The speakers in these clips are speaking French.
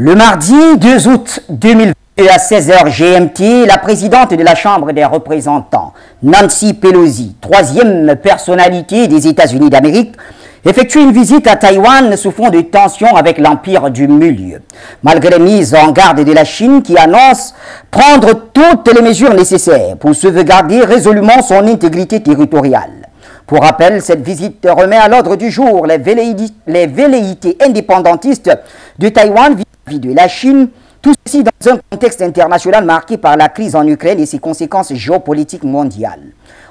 Le mardi 2 août 2020 à 16h GMT, la présidente de la Chambre des représentants, Nancy Pelosi, troisième personnalité des États-Unis d'Amérique, effectue une visite à Taïwan sous fond de tension avec l'Empire du Milieu. Malgré les mises en garde de la Chine qui annonce prendre toutes les mesures nécessaires pour sauvegarder résolument son intégrité territoriale. Pour rappel, cette visite remet à l'ordre du jour les velléités indépendantistes de Taïwan vis-à-vis de la Chine, tout ceci dans un contexte international marqué par la crise en Ukraine et ses conséquences géopolitiques mondiales.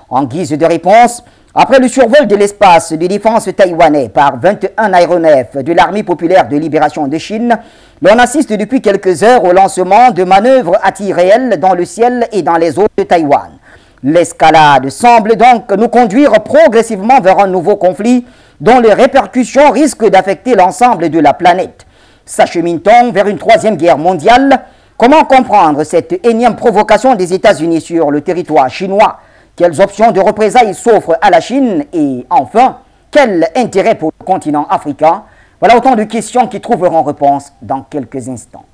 En guise de réponse, après le survol de l'espace de défense taïwanais par 21 aéronefs de l'Armée populaire de libération de Chine, l'on assiste depuis quelques heures au lancement de manœuvres à tir réel dans le ciel et dans les eaux de Taïwan. L'escalade semble donc nous conduire progressivement vers un nouveau conflit dont les répercussions risquent d'affecter l'ensemble de la planète. S'achemine-t-on vers une troisième guerre mondiale? Comment comprendre cette énième provocation des États-Unis sur le territoire chinois? Quelles options de représailles s'offrent à la Chine? Et enfin, quel intérêt pour le continent africain? Voilà autant de questions qui trouveront réponse dans quelques instants.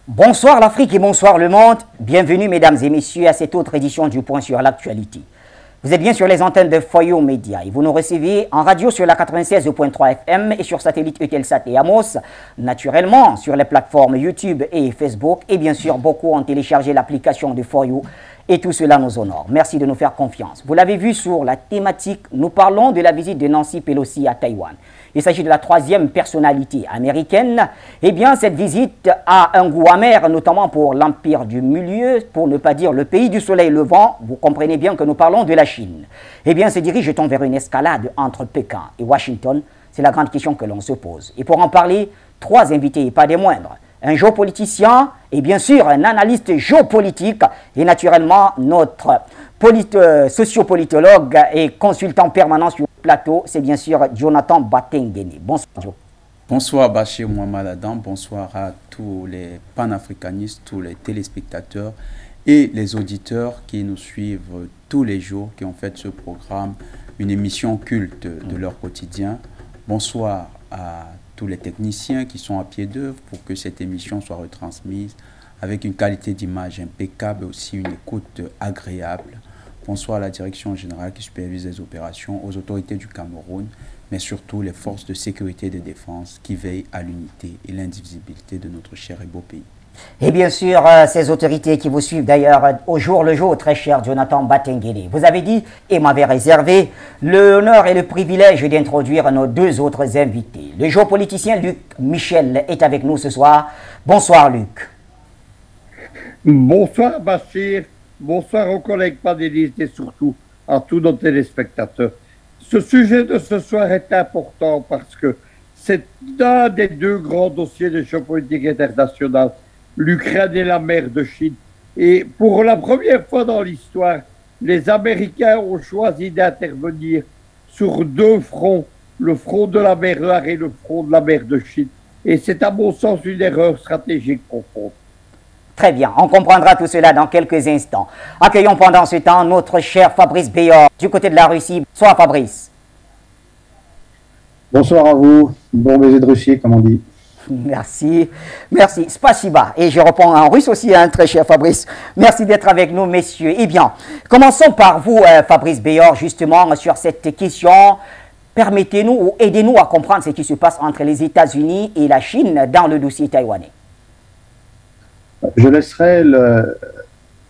Bonsoir l'Afrique et bonsoir le monde. Bienvenue mesdames et messieurs à cette autre édition du Point sur l'actualité. Vous êtes bien sur les antennes de Foyo Média et vous nous recevez en radio sur la 96.3 FM et sur satellite Eutelsat et Amos, naturellement sur les plateformes YouTube et Facebook et bien sûr beaucoup ont téléchargé l'application de Foyo et tout cela nous honore. Merci de nous faire confiance. Vous l'avez vu sur la thématique, nous parlons de la visite de Nancy Pelosi à Taïwan. Il s'agit de la troisième personnalité américaine. Eh bien, cette visite a un goût amer, notamment pour l'Empire du Milieu, pour ne pas dire le pays du soleil levant. Vous comprenez bien que nous parlons de la Chine. Eh bien, se dirige-t-on vers une escalade entre Pékin et Washington? C'est la grande question que l'on se pose. Et pour en parler, trois invités, et pas des moindres. Un géopoliticien et bien sûr un analyste géopolitique et naturellement notre sociopolitologue et consultant permanent sur le plateau, c'est bien sûr Jonathan Batengene. Bonsoir Jo. Bonsoir Bachir Mohamed Adam, bonsoir à tous les panafricanistes, tous les téléspectateurs et les auditeurs qui nous suivent tous les jours, qui ont fait ce programme une émission culte de leur quotidien. Bonsoir à tous les techniciens qui sont à pied d'œuvre pour que cette émission soit retransmise avec une qualité d'image impeccable et aussi une écoute agréable. Bonsoir à la direction générale qui supervise les opérations, aux autorités du Cameroun, mais surtout les forces de sécurité et de défense qui veillent à l'unité et l'indivisibilité de notre cher et beau pays. Et bien sûr, ces autorités qui vous suivent d'ailleurs au jour le jour, très cher Jonathan Batengene. Vous avez dit, et m'avez réservé, l'honneur et le privilège d'introduire nos deux autres invités. Le géopoliticien Luc Michel est avec nous ce soir. Bonsoir Luc. Bonsoir Bachir, bonsoir aux collègues panélistes et surtout à tous nos téléspectateurs. Ce sujet de ce soir est important parce que c'est un des deux grands dossiers de géopolitique internationale, l'Ukraine et la mer de Chine. Et pour la première fois dans l'histoire, les Américains ont choisi d'intervenir sur deux fronts, le front de la mer Noire et le front de la mer de Chine. Et c'est à mon sens une erreur stratégique profonde. Très bien, on comprendra tout cela dans quelques instants. Accueillons pendant ce temps notre cher Fabrice Béor du côté de la Russie. Bonsoir Fabrice. Bonsoir à vous, bon baiser de Russie comme on dit. Merci, merci, spasiba. Et je reprends en russe aussi, hein, très cher Fabrice. Merci d'être avec nous, messieurs. Eh bien, commençons par vous, Fabrice Béor, justement, sur cette question. Permettez-nous ou aidez-nous à comprendre ce qui se passe entre les États-Unis et la Chine dans le dossier taïwanais. Je laisserai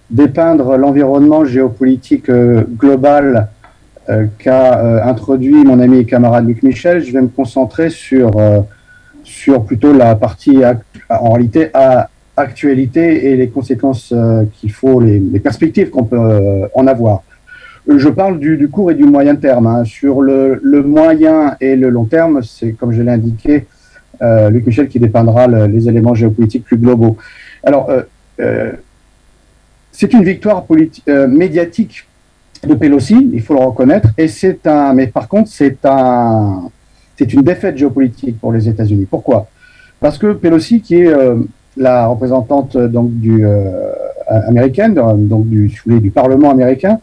dépeindre l'environnement géopolitique global qu'a introduit mon ami et camarade Luc Michel. Je vais me concentrer sur plutôt la partie, en réalité, actualité et les conséquences qu'il faut, les perspectives qu'on peut en avoir. Je parle du court et du moyen terme. Hein. Sur le moyen et le long terme, c'est, comme je l'ai indiqué, Luc Michel qui dépeindra les éléments géopolitiques plus globaux. Alors, c'est une victoire médiatique de Pelosi, il faut le reconnaître, et mais par contre, c'est une défaite géopolitique pour les États-Unis. Pourquoi? Parce que Pelosi, qui est la représentante donc américaine, donc du Parlement américain,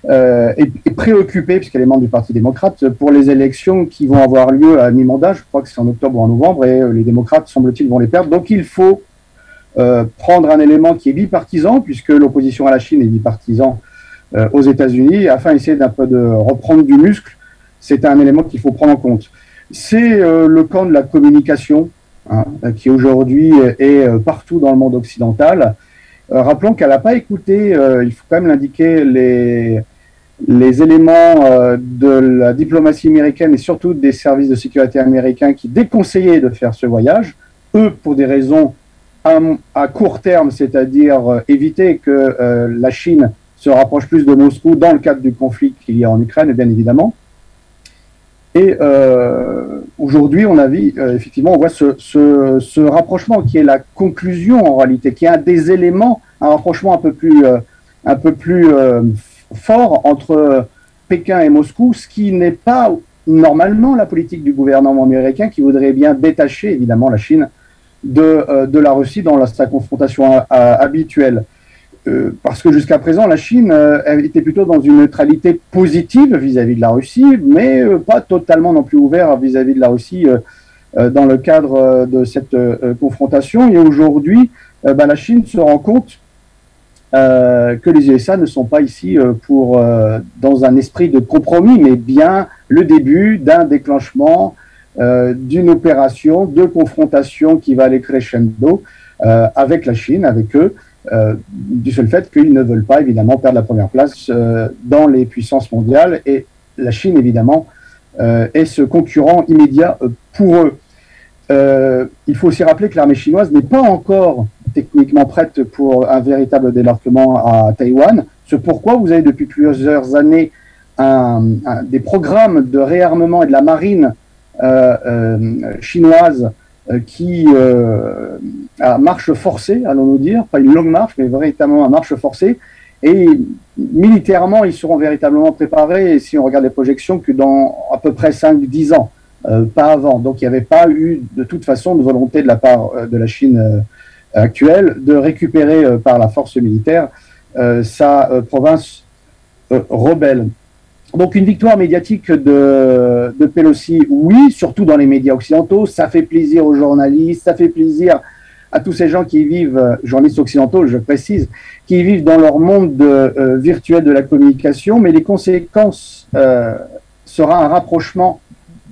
est préoccupée, puisqu'elle est membre du Parti démocrate, pour les élections qui vont avoir lieu à mi-mandat. Je crois que c'est en octobre ou en novembre, et les démocrates, semble-t-il, vont les perdre. Donc il faut prendre un élément qui est bipartisan, puisque l'opposition à la Chine est bipartisan aux États-Unis, afin d'essayer d'un peu de reprendre du muscle. C'est un élément qu'il faut prendre en compte. C'est le camp de la communication, hein, qui aujourd'hui est partout dans le monde occidental. Rappelons qu'elle n'a pas écouté, il faut quand même l'indiquer, les éléments de la diplomatie américaine et surtout des services de sécurité américains qui déconseillaient de faire ce voyage, eux pour des raisons à court terme, c'est-à-dire éviter que la Chine se rapproche plus de Moscou dans le cadre du conflit qu'il y a en Ukraine, bien évidemment. Et aujourd'hui, effectivement, on voit ce rapprochement qui est la conclusion en réalité, qui est un des éléments, un rapprochement un peu plus fort entre Pékin et Moscou, ce qui n'est pas normalement la politique du gouvernement américain qui voudrait bien détacher évidemment la Chine de la Russie dans sa confrontation habituelle. Parce que jusqu'à présent, la Chine était plutôt dans une neutralité positive vis-à-vis de la Russie, mais pas totalement non plus ouverte vis-à-vis de la Russie dans le cadre de cette confrontation. Et aujourd'hui, la Chine se rend compte que les USA ne sont pas ici dans un esprit de compromis, mais bien le début d'un déclenchement d'une opération de confrontation qui va aller crescendo avec la Chine, avec eux, du seul fait qu'ils ne veulent pas évidemment perdre la première place dans les puissances mondiales, et la Chine évidemment est ce concurrent immédiat pour eux. Il faut aussi rappeler que l'armée chinoise n'est pas encore techniquement prête pour un véritable débarquement à Taïwan. C'est pourquoi vous avez depuis plusieurs années des programmes de réarmement et de la marine chinoise qui à marche forcée, allons-nous dire, pas une longue marche, mais véritablement à marche forcée. Et militairement, ils seront véritablement préparés, et si on regarde les projections, que dans à peu près 5-10 ans, pas avant. Donc il n'y avait pas eu de toute façon de volonté de la part de la Chine actuelle de récupérer par la force militaire sa province rebelle. Donc une victoire médiatique de Pelosi, oui, surtout dans les médias occidentaux, ça fait plaisir aux journalistes, ça fait plaisir à tous ces gens qui vivent, journalistes occidentaux, je précise, qui vivent dans leur monde virtuel de la communication, mais les conséquences sera un rapprochement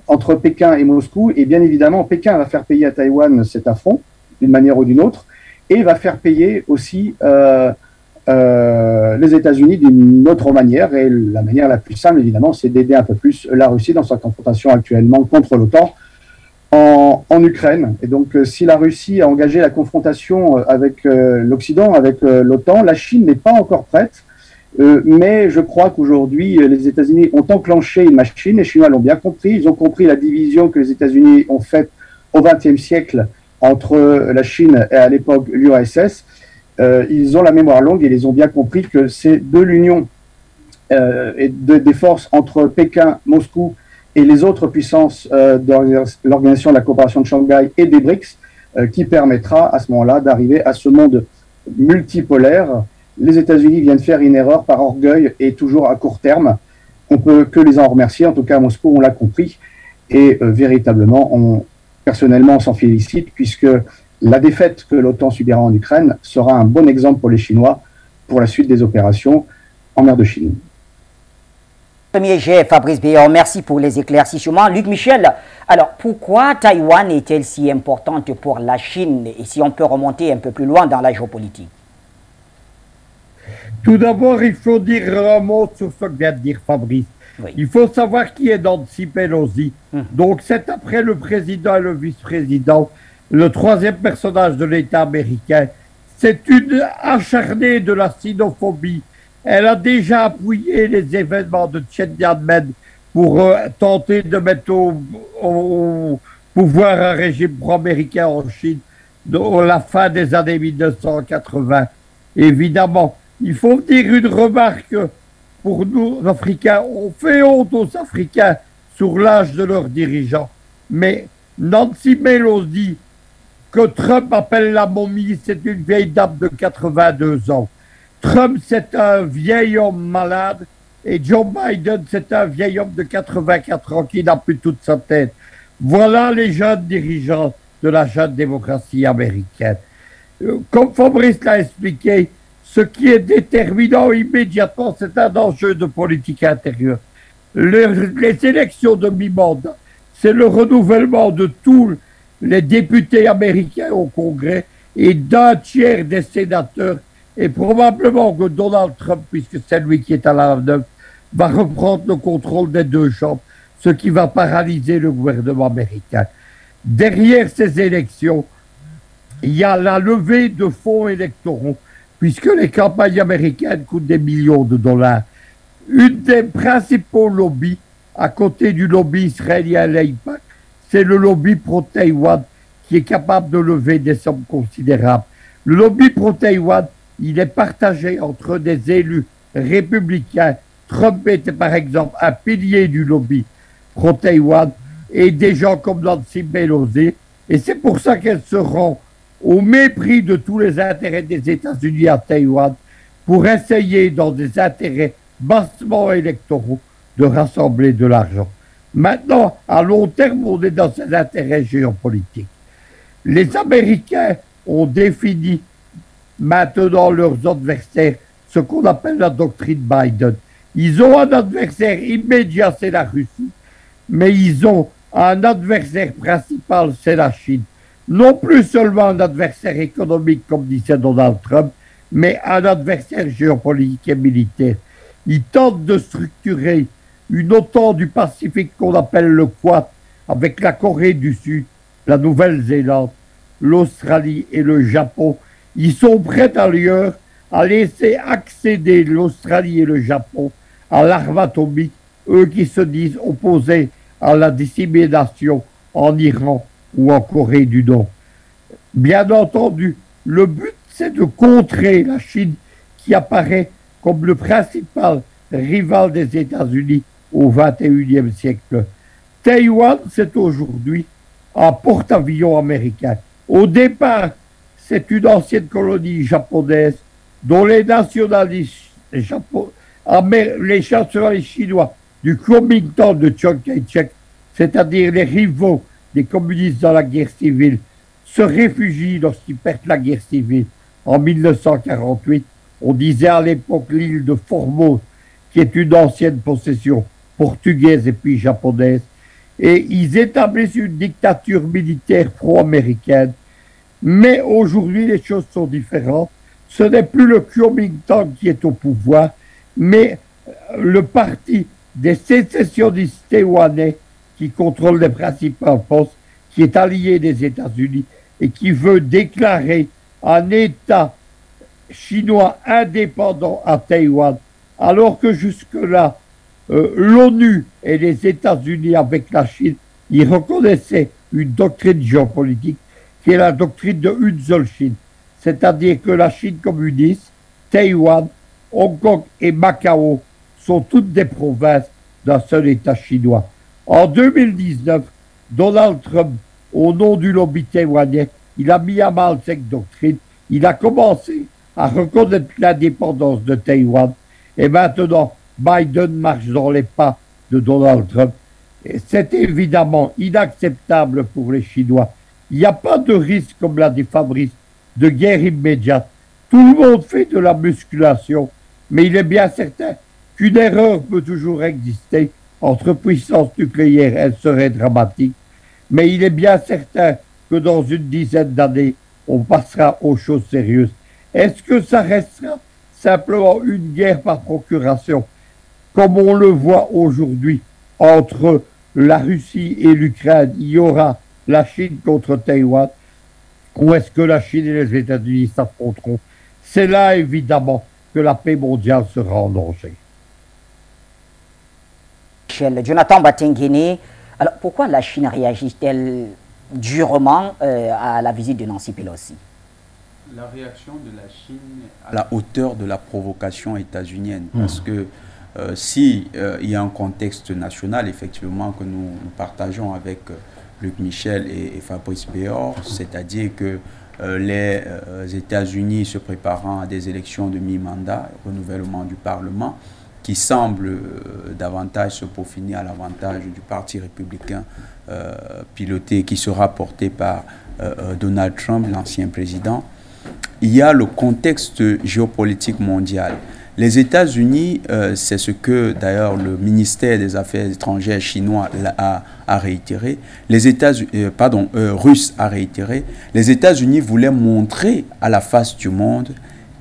entre Pékin et Moscou, et bien évidemment, Pékin va faire payer à Taïwan cet affront, d'une manière ou d'une autre, et va faire payer aussi les États-Unis d'une autre manière, et la manière la plus simple, évidemment, c'est d'aider un peu plus la Russie dans sa confrontation actuellement contre l'OTAN en Ukraine. Et donc, si la Russie a engagé la confrontation avec l'Occident, avec l'OTAN, la Chine n'est pas encore prête, mais je crois qu'aujourd'hui, les États-Unis ont enclenché une machine, les Chinois l'ont bien compris, ils ont compris la division que les États-Unis ont faite au XXe siècle entre la Chine et à l'époque l'URSS. Ils ont la mémoire longue et ils ont bien compris que c'est de l'union et des forces entre Pékin, Moscou et les autres puissances de l'Organisation de la coopération de Shanghai et des BRICS qui permettra à ce moment-là d'arriver à ce monde multipolaire. Les États-Unis viennent faire une erreur par orgueil et toujours à court terme. On peut que les en remercier. En tout cas, à Moscou, on l'a compris. Et véritablement, personnellement, on s'en félicite, puisque la défaite que l'OTAN subira en Ukraine sera un bon exemple pour les Chinois pour la suite des opérations en mer de Chine. Premier jet, Fabrice Béon, merci pour les éclaircissements. Luc Michel, alors pourquoi Taïwan est-elle si importante pour la Chine, et si on peut remonter un peu plus loin dans la géopolitique? Tout d'abord, il faut dire un mot sur ce que vient de dire Fabrice. Oui. Il faut savoir qui est Nancy Pelosi. Donc, c'est après le président et le vice-président, le troisième personnage de l'État américain. C'est une acharnée de la sinophobie Elle a déjà appuyé les événements de Tiananmen pour tenter de mettre au pouvoir un régime pro-américain en Chine à la fin des années 1980. Évidemment, il faut dire une remarque pour nous, Africains. On fait honte aux Africains sur l'âge de leurs dirigeants. Mais Nancy Pelosi, que Trump appelle la momie, c'est une vieille dame de 82 ans. Trump, c'est un vieil homme malade, et Joe Biden, c'est un vieil homme de 84 ans qui n'a plus toute sa tête. Voilà les jeunes dirigeants de la jeune démocratie américaine. Comme Fabrice l'a expliqué, ce qui est déterminant immédiatement, c'est un enjeu de politique intérieure. Les élections de mi-mandat, c'est le renouvellement de tous les députés américains au Congrès et d'un tiers des sénateurs. Et probablement que Donald Trump, puisque c'est lui qui est à la manœuvre, va reprendre le contrôle des deux chambres, ce qui va paralyser le gouvernement américain. Derrière ces élections, il y a la levée de fonds électoraux, puisque les campagnes américaines coûtent des millions de dollars. Une des principaux lobbies, à côté du lobby israélien l'AIPAC, c'est le lobby pro-Taïwan, qui est capable de lever des sommes considérables. Le lobby pro-Taïwan, il est partagé entre des élus républicains. Trump était par exemple un pilier du lobby pro-Taïwan et des gens comme Nancy Pelosi. Et c'est pour ça qu'elle se rend au mépris de tous les intérêts des États-Unis à Taïwan pour essayer, dans des intérêts bassement électoraux, de rassembler de l'argent. Maintenant, à long terme, on est dans ces intérêts géopolitiques. Les Américains ont défini maintenant leurs adversaires, ce qu'on appelle la doctrine Biden. Ils ont un adversaire immédiat, c'est la Russie, mais ils ont un adversaire principal, c'est la Chine. Non plus seulement un adversaire économique, comme disait Donald Trump, mais un adversaire géopolitique et militaire. Ils tentent de structurer une OTAN du Pacifique qu'on appelle le Quad, avec la Corée du Sud, la Nouvelle-Zélande, l'Australie et le Japon. Ils sont prêts d'ailleurs à laisser accéder l'Australie et le Japon à l'arme atomique, eux qui se disent opposés à la dissémination en Iran ou en Corée du Nord. Bien entendu, le but, c'est de contrer la Chine qui apparaît comme le principal rival des États-Unis au XXIe siècle. Taïwan, c'est aujourd'hui un porte-avions américain. Au départ, c'est une ancienne colonie japonaise dont les nationalistes les nationalistes chinois du Kuomintang de Chiang Kai-shek, c'est-à-dire les rivaux des communistes dans la guerre civile, se réfugient lorsqu'ils perdent la guerre civile en 1948. On disait à l'époque l'île de Formose, qui est une ancienne possession portugaise et puis japonaise, et ils établissent une dictature militaire pro-américaine. Mais aujourd'hui, les choses sont différentes. Ce n'est plus le Kuomintang qui est au pouvoir, mais le parti des sécessionnistes taïwanais qui contrôle les principaux postes, qui est allié des États-Unis et qui veut déclarer un État chinois indépendant à Taïwan, alors que jusque-là, l'ONU et les États-Unis avec la Chine, ils reconnaissaient une doctrine géopolitique qui est la doctrine de une seule Chine. C'est-à-dire que la Chine communiste, Taïwan, Hong Kong et Macao sont toutes des provinces d'un seul État chinois. En 2019, Donald Trump, au nom du lobby taïwanais, il a mis à mal cette doctrine. Il a commencé à reconnaître l'indépendance de Taïwan. Et maintenant, Biden marche dans les pas de Donald Trump. C'est évidemment inacceptable pour les Chinois. Il n'y a pas de risque, comme l'a dit Fabrice, de guerre immédiate. Tout le monde fait de la musculation, mais il est bien certain qu'une erreur peut toujours exister. Entre puissances nucléaires, elle serait dramatique. Mais il est bien certain que dans une dizaine d'années, on passera aux choses sérieuses. Est-ce que ça restera simplement une guerre par procuration, comme on le voit aujourd'hui entre la Russie et l'Ukraine? Il y aura la Chine contre Taïwan, ou est-ce que la Chine et les États-Unis s'affronteront? C'est là, évidemment, que la paix mondiale sera en danger. Jonathan Batengene, alors pourquoi la Chine réagit-elle durement à la visite de Nancy Pelosi? La réaction de la Chine à la hauteur de la provocation états-unienne, parce que si il y a un contexte national effectivement que nous partageons avec Luc Michel et Fabrice Béor, c'est-à-dire que les États-Unis se préparant à des élections de mi-mandat, renouvellement du Parlement, qui semble davantage se peaufiner à l'avantage du Parti républicain piloté, qui sera porté par Donald Trump, l'ancien président. Il y a le contexte géopolitique mondial. Les États-Unis, c'est ce que d'ailleurs le ministère des Affaires étrangères chinois a réitéré, russe a réitéré, les États-Unis voulaient montrer à la face du monde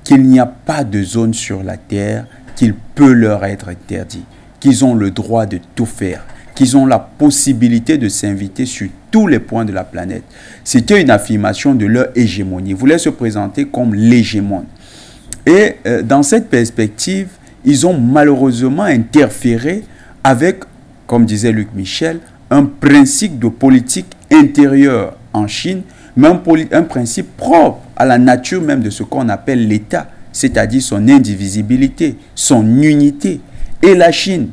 qu'il n'y a pas de zone sur la Terre qu'il peut leur être interdit, qu'ils ont le droit de tout faire, qu'ils ont la possibilité de s'inviter sur tous les points de la planète. C'était une affirmation de leur hégémonie. Ils voulaient se présenter comme l'hégémon. Et dans cette perspective, ils ont malheureusement interféré avec, comme disait Luc Michel, un principe de politique intérieure en Chine, mais un principe propre à la nature même de ce qu'on appelle l'État, c'est-à-dire son indivisibilité, son unité. Et la Chine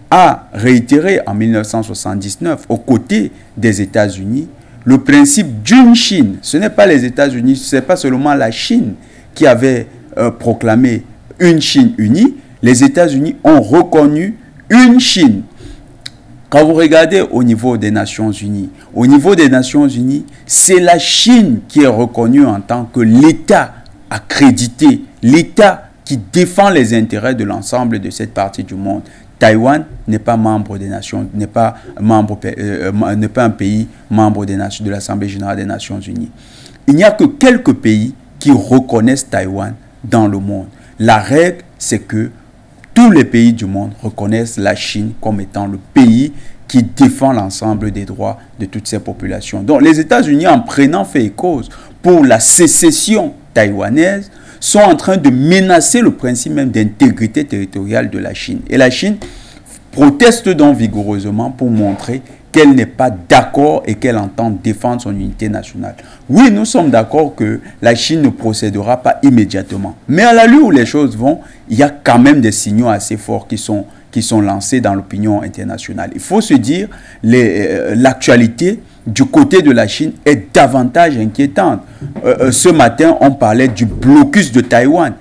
a réitéré en 1979, aux côtés des États-Unis, le principe d'une Chine. Ce n'est pas les États-Unis, ce n'est pas seulement la Chine qui avait proclamé une Chine unie. Les États-Unis ont reconnu une Chine. Quand vous regardez au niveau des Nations Unies, c'est la Chine qui est reconnue en tant que l'État accrédité, l'État qui défend les intérêts de l'ensemble de cette partie du monde. Taïwan n'est pas membre des Nations, n'est pas un pays membre de l'Assemblée générale des Nations Unies. Il n'y a que quelques pays qui reconnaissent Taïwan dans le monde. La règle, c'est que tous les pays du monde reconnaissent la Chine comme étant le pays qui défend l'ensemble des droits de toutes ces populations. Donc les États-Unis, en prenant fait et cause pour la sécession taïwanaise, sont en train de menacer le principe même d'intégrité territoriale de la Chine. Et la Chine proteste donc vigoureusement pour montrer qu'elle n'est pas d'accord et qu'elle entend défendre son unité nationale. Oui, nous sommes d'accord que la Chine ne procédera pas immédiatement. Mais à l'allure où les choses vont, il y a quand même des signaux assez forts qui sont lancés dans l'opinion internationale. Il faut se dire, l'actualité du côté de la Chine est davantage inquiétante. Ce matin, on parlait du blocus de Taïwan.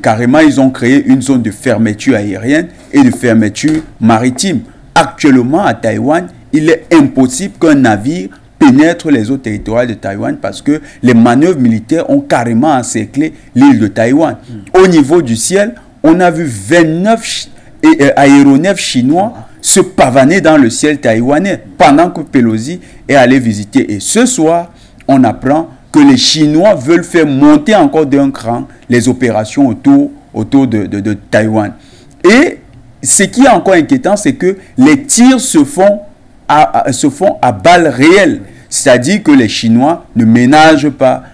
Carrément, ils ont créé une zone de fermeture aérienne et de fermeture maritime. Actuellement, à Taïwan, il est impossible qu'un navire pénètre les eaux territoriales de Taïwan parce que les manœuvres militaires ont carrément encerclé l'île de Taïwan. Au niveau du ciel, on a vu 29 aéronefs chinois se pavaner dans le ciel taïwanais pendant que Pelosi est allé visiter. Et ce soir, on apprend que les Chinois veulent faire monter encore d'un cran les opérations autour de Taïwan. Et ce qui est encore inquiétant, c'est que les tirs se font à balles réelles. C'est-à-dire que les Chinois ne ménagent pas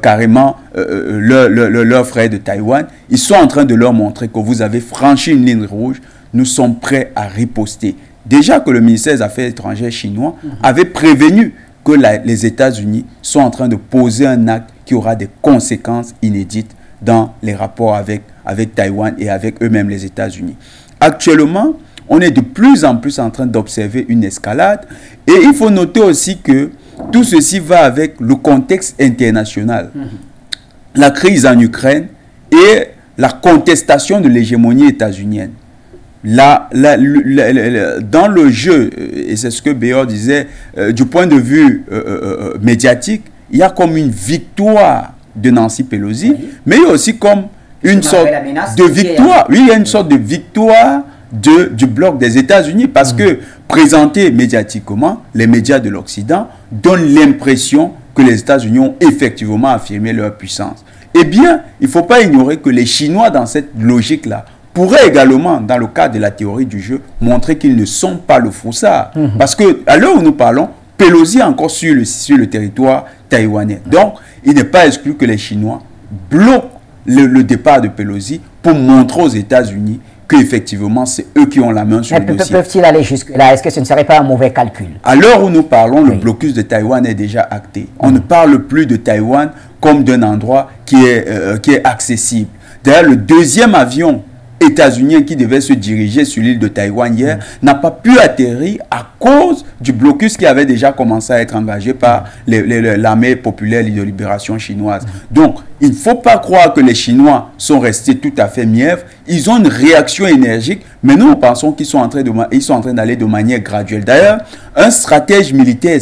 carrément leurs frères de Taïwan. Ils sont en train de leur montrer que vous avez franchi une ligne rouge. Nous sommes prêts à riposter. Déjà que le ministère des Affaires étrangères chinois avait prévenu que les États-Unis sont en train de poser un acte qui aura des conséquences inédites dans les rapports avec Taïwan et avec eux-mêmes les États-Unis. Actuellement, on est de plus en plus en train d'observer une escalade. Et il faut noter aussi que tout ceci va avec le contexte international. La crise en Ukraine et la contestation de l'hégémonie états-unienne. Dans le jeu, et c'est ce que Béor disait, du point de vue médiatique, il y a comme une victoire de Nancy Pelosi, mais il y a aussi comme une sorte de victoire. Oui, il y a une sorte de victoire du bloc des États-Unis parce que présenté médiatiquement, les médias de l'Occident donnent l'impression que les États-Unis ont effectivement affirmé leur puissance. Eh bien, il ne faut pas ignorer que les Chinois, dans cette logique-là, pourraient également, dans le cadre de la théorie du jeu, montrer qu'ils ne sont pas le froussard. Parce qu'à l'heure où nous parlons, Pelosi est encore sur le territoire taïwanais. Donc, il n'est pas exclu que les Chinois bloquent le départ de Pelosi pour montrer aux États-Unis qu'effectivement, c'est eux qui ont la main sur le dossier. Peuvent-ils aller jusque-là? Est-ce que ce ne serait pas un mauvais calcul? À l'heure où nous parlons, le blocus de Taïwan est déjà acté. On ne parle plus de Taïwan comme d'un endroit qui est accessible. D'ailleurs, le deuxième avion états-unien qui devait se diriger sur l'île de Taïwan hier n'a pas pu atterrir à cause du blocus qui avait déjà commencé à être engagé par l'armée populaire de libération chinoise. Donc, il ne faut pas croire que les Chinois sont restés tout à fait mièvres. Ils ont une réaction énergique, mais nous pensons qu'ils sont en train d'aller de manière graduelle. D'ailleurs, un stratège militaire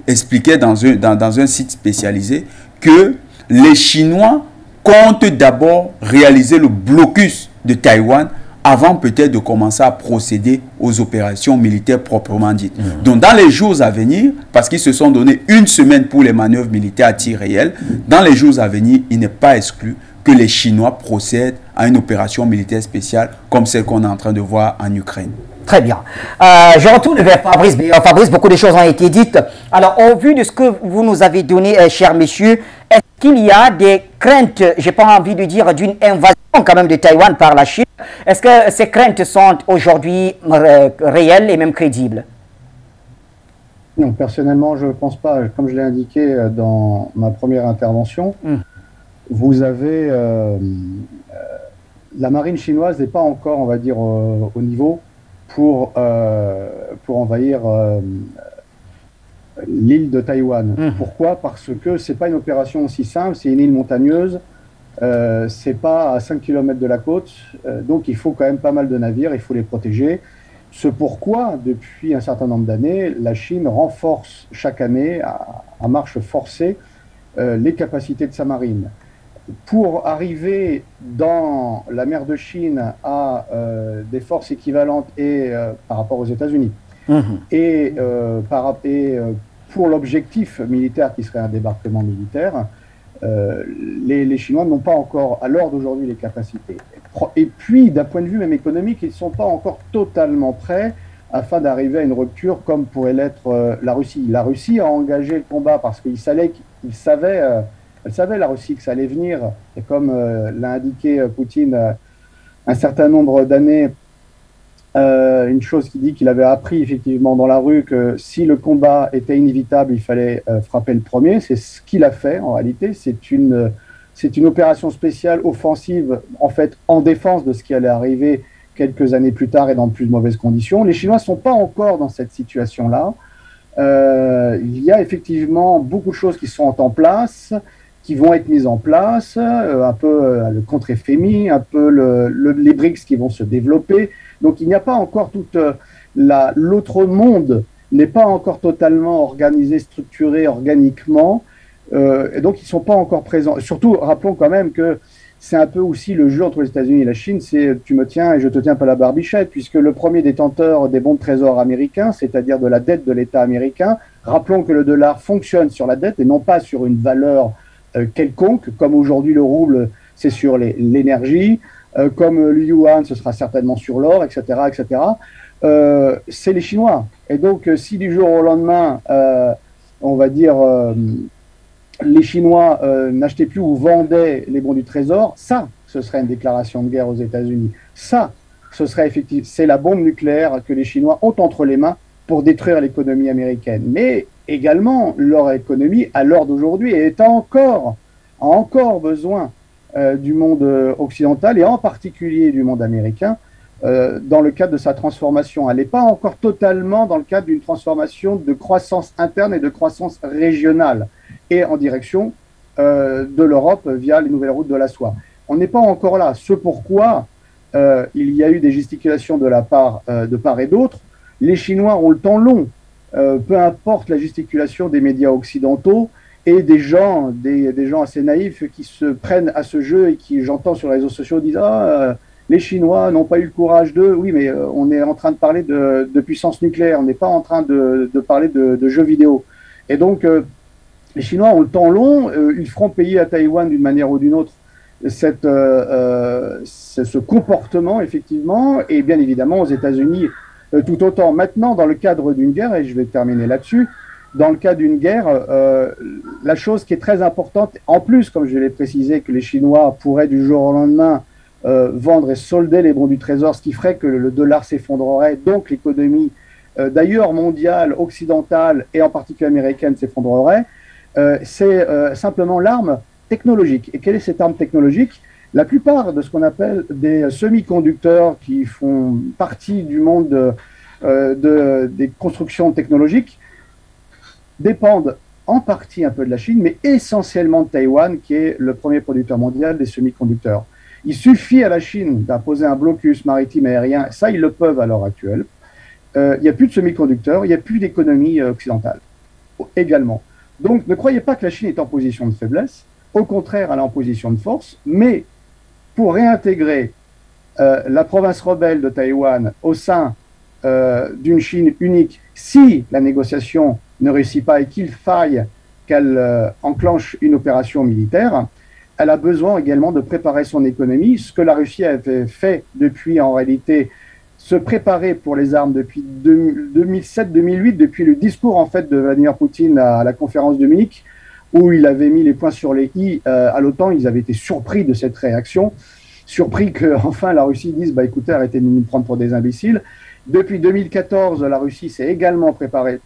expliquait dans un site spécialisé que les Chinois comptent d'abord réaliser le blocus de Taïwan avant peut-être de commencer à procéder aux opérations militaires proprement dites. Donc dans les jours à venir, parce qu'ils se sont donné une semaine pour les manœuvres militaires à tir réel, dans les jours à venir, il n'est pas exclu que les Chinois procèdent à une opération militaire spéciale comme celle qu'on est en train de voir en Ukraine. Très bien. Je retourne vers Fabrice. Fabrice, beaucoup de choses ont été dites. Alors, au vu de ce que vous nous avez donné, cher monsieur, est-ce qu'il y a des craintes, je n'ai pas envie de dire d'une invasion quand même de Taïwan par la Chine? Est-ce que ces craintes sont aujourd'hui réelles et même crédibles? Non, personnellement, je ne pense pas. Comme je l'ai indiqué dans ma première intervention, vous avez... la marine chinoise n'est pas encore, on va dire, au niveau pour envahir l'île de Taïwan. Pourquoi? Parce que ce n'est pas une opération aussi simple, c'est une île montagneuse, c'est pas à 5 km de la côte, donc il faut quand même pas mal de navires, il faut les protéger. Ce pourquoi, depuis un certain nombre d'années, la Chine renforce chaque année, à marche forcée, les capacités de sa marine. Pour arriver dans la mer de Chine à des forces équivalentes par rapport aux États-Unis. Et pour l'objectif militaire qui serait un débarquement militaire, les Chinois n'ont pas encore, à l'heure d'aujourd'hui, les capacités. Et puis, d'un point de vue même économique, ils ne sont pas encore totalement prêts afin d'arriver à une rupture comme pourrait l'être la Russie. La Russie a engagé le combat parce qu'il savait, la Russie, que ça allait venir. Et comme l'a indiqué Poutine un certain nombre d'années, une chose qui dit qu'il avait appris effectivement dans la rue que si le combat était inévitable, il fallait frapper le premier. C'est ce qu'il a fait en réalité. C'est une opération spéciale offensive, en fait, en défense de ce qui allait arriver quelques années plus tard et dans de plus mauvaises conditions. Les Chinois ne sont pas encore dans cette situation-là. Il y a effectivement beaucoup de choses qui sont en place, qui vont être mises en place, un peu le contre-FMI, un peu les BRICS qui vont se développer. Donc il n'y a pas encore l'autre monde n'est pas encore totalement organisé, structuré organiquement, et donc ils ne sont pas encore présents. Surtout, rappelons quand même que c'est un peu aussi le jeu entre les États-Unis et la Chine, c'est tu me tiens et je te tiens pas la barbichette, puisque le premier détenteur des bons de trésor américains, c'est-à-dire de la dette de l'État américain, rappelons que le dollar fonctionne sur la dette et non pas sur une valeur quelconque, comme aujourd'hui le rouble, c'est sur l'énergie, comme le yuan, ce sera certainement sur l'or, etc., etc. C'est les Chinois. Et donc, si du jour au lendemain, on va dire, les Chinois n'achetaient plus ou vendaient les bons du Trésor, ça, ce serait une déclaration de guerre aux États-Unis. Ça, ce serait effectivement, c'est la bombe nucléaire que les Chinois ont entre les mains pour détruire l'économie américaine. Mais également, leur économie, à l'heure d'aujourd'hui, a encore besoin du monde occidental et en particulier du monde américain dans le cadre de sa transformation. Elle n'est pas encore totalement dans le cadre d'une transformation de croissance interne et de croissance régionale et en direction de l'Europe via les nouvelles routes de la soie. On n'est pas encore là. Ce pourquoi il y a eu des gesticulations de part et d'autre. Les Chinois ont le temps long, peu importe la gesticulation des médias occidentaux et des gens assez naïfs qui se prennent à ce jeu et qui, j'entends sur les réseaux sociaux, disent les Chinois n'ont pas eu le courage de... Oui, mais on est en train de parler de puissance nucléaire, on n'est pas en train de parler de jeux vidéo. Et donc, les Chinois ont le temps long, ils feront payer à Taïwan d'une manière ou d'une autre ce comportement, effectivement, et bien évidemment aux États-Unis tout autant. Maintenant, dans le cadre d'une guerre, et je vais terminer là-dessus, dans le cas d'une guerre, la chose qui est très importante, en plus, comme je l'ai précisé, que les Chinois pourraient du jour au lendemain vendre et solder les bons du trésor, ce qui ferait que le dollar s'effondrerait, donc l'économie d'ailleurs mondiale, occidentale et en particulier américaine s'effondrerait, c'est simplement l'arme technologique. Et quelle est cette arme technologique? La plupart de ce qu'on appelle des semi-conducteurs qui font partie du monde des constructions technologiques dépendent en partie un peu de la Chine, mais essentiellement de Taïwan, qui est le premier producteur mondial des semi-conducteurs. Il suffit à la Chine d'imposer un blocus maritime et aérien, ça ils le peuvent à l'heure actuelle. Il n'y a plus de semi-conducteurs, il n'y a plus d'économie occidentale également. Donc ne croyez pas que la Chine est en position de faiblesse, au contraire elle est en position de force, mais pour réintégrer la province rebelle de Taïwan au sein d'une Chine unique, si la négociation ne réussit pas et qu'il faille qu'elle enclenche une opération militaire, elle a besoin également de préparer son économie, ce que la Russie avait fait depuis, en réalité, se préparer pour les armes depuis 2007-2008, depuis le discours en fait de Vladimir Poutine à la conférence de Munich, où il avait mis les points sur les i à l'OTAN. Ils avaient été surpris de cette réaction, surpris qu'enfin la Russie dise bah, écoutez, arrêtez de nous prendre pour des imbéciles. Depuis 2014, la Russie s'est également préparée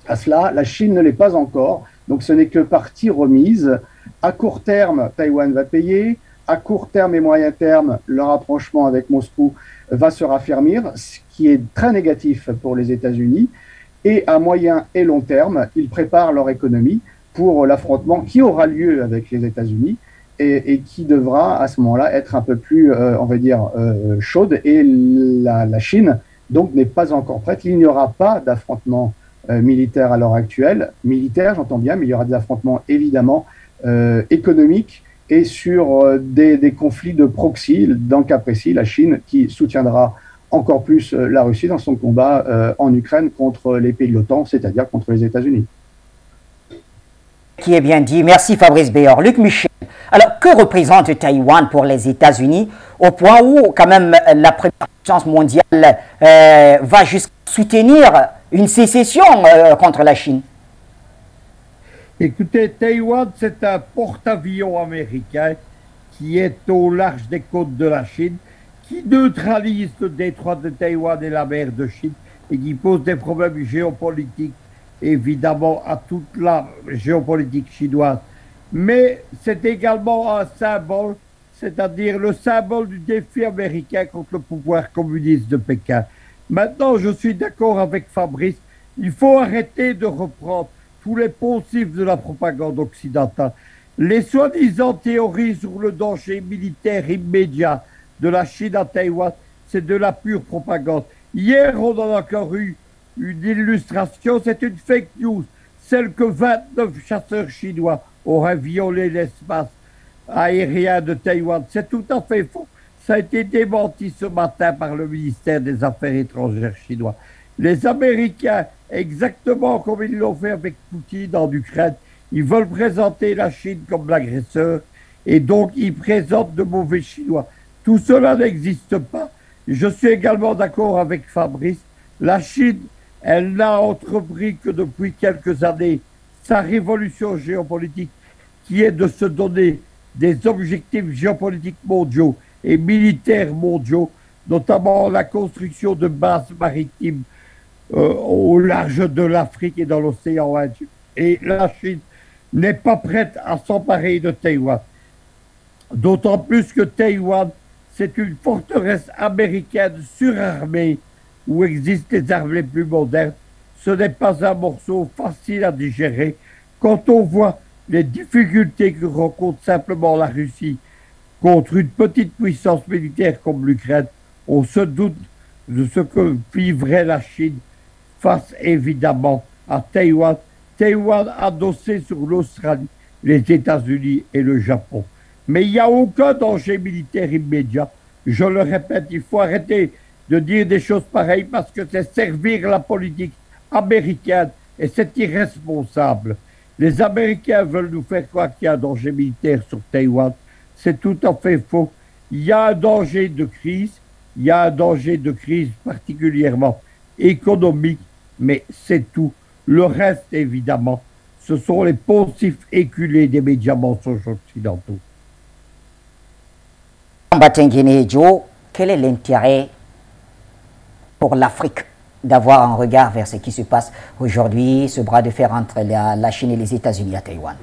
à cela. La Chine ne l'est pas encore, donc ce n'est que partie remise. À court terme, Taïwan va payer. À court terme et moyen terme, le rapprochement avec Moscou va se raffermir, ce qui est très négatif pour les États-Unis. Et à moyen et long terme, ils préparent leur économie pour l'affrontement qui aura lieu avec les États-Unis et qui devra à ce moment-là être un peu plus, on va dire, chaude. Et la Chine, donc, n'est pas encore prête. Il n'y aura pas d'affrontement militaire à l'heure actuelle. Militaire, j'entends bien, mais il y aura des affrontements évidemment économiques et sur des conflits de proxy. Dans le cas précis, la Chine qui soutiendra encore plus la Russie dans son combat en Ukraine contre les pays de l'OTAN, c'est-à-dire contre les États-Unis. Qui est bien dit. Merci Fabrice Béor. Luc Michel, alors que représente Taïwan pour les États-Unis au point où quand même la première puissance mondiale va jusqu'à soutenir une sécession contre la Chine? Écoutez, Taïwan, c'est un porte-avions américain qui est au large des côtes de la Chine, qui neutralise le détroit de Taïwan et la mer de Chine et qui pose des problèmes géopolitiques, évidemment, à toute la géopolitique chinoise. Mais c'est également un symbole, c'est-à-dire le symbole du défi américain contre le pouvoir communiste de Pékin. Maintenant, je suis d'accord avec Fabrice, il faut arrêter de reprendre tous les poncifs de la propagande occidentale. Les soi-disant théories sur le danger militaire immédiat de la Chine à Taïwan, c'est de la pure propagande. Hier, on en a encore eu une illustration, c'est une fake news, celle que 29 chasseurs chinois auraient violé l'espace aérien de Taïwan. C'est tout à fait faux. Ça a été démenti ce matin par le ministère des Affaires étrangères chinois. Les Américains, exactement comme ils l'ont fait avec Poutine en Ukraine, ils veulent présenter la Chine comme l'agresseur et donc ils présentent de mauvais Chinois. Tout cela n'existe pas. Je suis également d'accord avec Fabrice. La Chine, elle n'a entrepris que depuis quelques années sa révolution géopolitique qui est de se donner des objectifs géopolitiques mondiaux et militaires mondiaux, notamment la construction de bases maritimes au large de l'Afrique et dans l'océan Indien. Et la Chine n'est pas prête à s'emparer de Taïwan. D'autant plus que Taïwan, c'est une forteresse américaine surarmée où existent les armes les plus modernes. Ce n'est pas un morceau facile à digérer quand on voit les difficultés que rencontre simplement la Russie contre une petite puissance militaire comme l'Ukraine. On se doute de ce que vivrait la Chine face évidemment à Taïwan. Taïwan adossé sur l'Australie, les États-Unis et le Japon. Mais il n'y a aucun danger militaire immédiat. Je le répète, il faut arrêter de dire des choses pareilles parce que c'est servir la politique américaine et c'est irresponsable. Les Américains veulent nous faire croire qu'il y a un danger militaire sur Taïwan. C'est tout à fait faux. Il y a un danger de crise, il y a un danger de crise particulièrement économique, mais c'est tout. Le reste, évidemment, ce sont les poncifs éculés des médias mensonges occidentaux. Batenguene Joe, quel est l'intérêt pour l'Afrique d'avoir un regard vers ce qui se passe aujourd'hui, ce bras de fer entre la Chine et les États-Unis à Taïwan?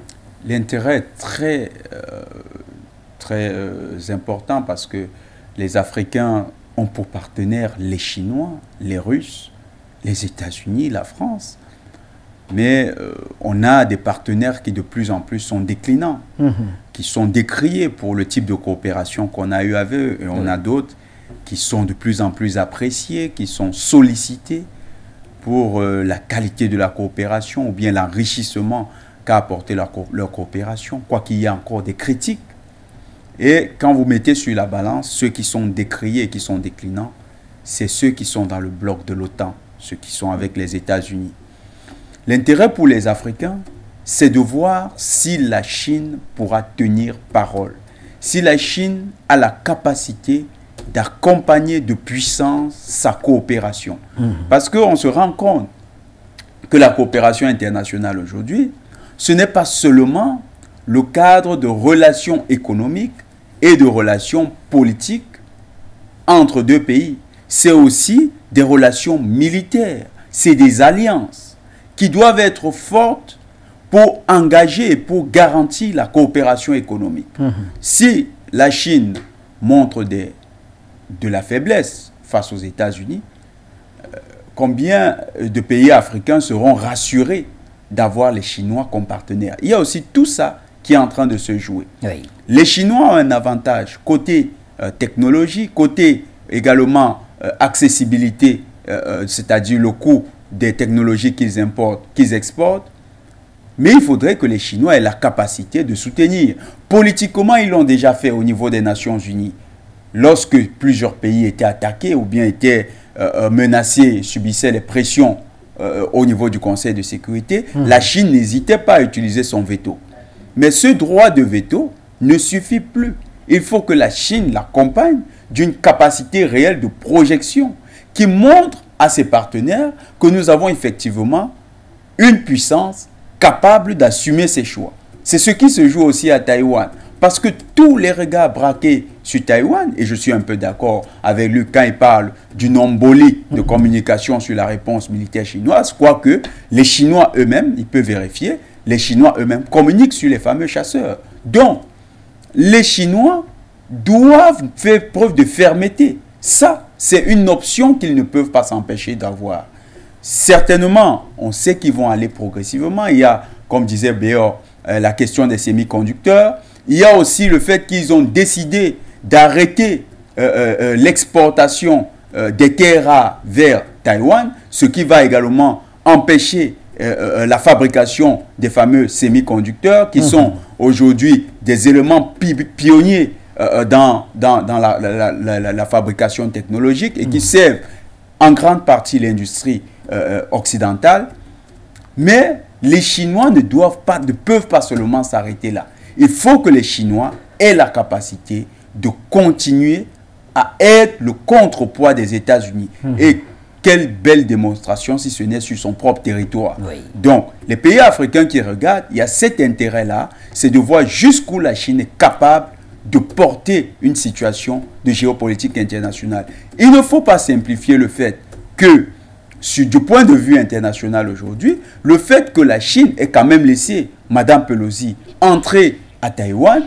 L'intérêt est très important parce que les Africains ont pour partenaires les Chinois, les Russes, les États-Unis, la France. Mais on a des partenaires qui de plus en plus sont déclinants, qui sont décriés pour le type de coopération qu'on a eu avec eux. Et on a d'autres qui sont de plus en plus appréciés, qui sont sollicités pour la qualité de la coopération ou bien l'enrichissement qu'a apporté leur coopération, quoi qu'il y ait encore des critiques. Et quand vous mettez sur la balance, ceux qui sont décriés et qui sont déclinants, c'est ceux qui sont dans le bloc de l'OTAN, ceux qui sont avec les États-Unis. L'intérêt pour les Africains, c'est de voir si la Chine pourra tenir parole, si la Chine a la capacité d'accompagner de puissance sa coopération. Parce qu'on se rend compte que la coopération internationale aujourd'hui, ce n'est pas seulement le cadre de relations économiques et de relations politiques entre deux pays. C'est aussi des relations militaires, c'est des alliances qui doivent être fortes pour engager et pour garantir la coopération économique. Si la Chine montre de la faiblesse face aux États-Unis, combien de pays africains seront rassurés d'avoir les Chinois comme partenaires? Il y a aussi tout ça qui est en train de se jouer. Oui. Les Chinois ont un avantage côté technologie, côté également accessibilité, c'est-à-dire le coût des technologies qu'ils importent, qu'ils exportent. Mais il faudrait que les Chinois aient la capacité de soutenir. Politiquement, ils l'ont déjà fait au niveau des Nations Unies. Lorsque plusieurs pays étaient attaqués ou bien étaient menacés, subissaient les pressions au niveau du Conseil de sécurité, la Chine n'hésitait pas à utiliser son veto. Mais ce droit de veto ne suffit plus. Il faut que la Chine l'accompagne d'une capacité réelle de projection qui montre à ses partenaires que nous avons effectivement une puissance capable d'assumer ses choix. C'est ce qui se joue aussi à Taïwan. Parce que tous les regards braqués sur Taïwan, et je suis un peu d'accord avec lui quand il parle d'une embolie de communication sur la réponse militaire chinoise, quoique les Chinois eux-mêmes, il peut vérifier, les Chinois eux-mêmes communiquent sur les fameux chasseurs. Donc, les Chinois doivent faire preuve de fermeté. Ça, c'est une option qu'ils ne peuvent pas s'empêcher d'avoir. Certainement, on sait qu'ils vont aller progressivement. Il y a, comme disait Béor, la question des semi-conducteurs. Il y a aussi le fait qu'ils ont décidé d'arrêter l'exportation des terres rares vers Taïwan, ce qui va également empêcher la fabrication des fameux semi-conducteurs qui sont aujourd'hui des éléments pionniers dans la fabrication technologique et qui servent en grande partie l'industrie occidentale. Mais les Chinois ne peuvent pas seulement s'arrêter là. Il faut que les Chinois aient la capacité de continuer à être le contrepoids des États-Unis. Et quelle belle démonstration si ce n'est sur son propre territoire. Oui. Donc, les pays africains qui regardent, il y a cet intérêt-là, c'est de voir jusqu'où la Chine est capable de porter une situation de géopolitique internationale. Il ne faut pas simplifier le fait que, du point de vue international aujourd'hui, le fait que la Chine ait quand même laissé Mme Pelosi entrer à Taïwan,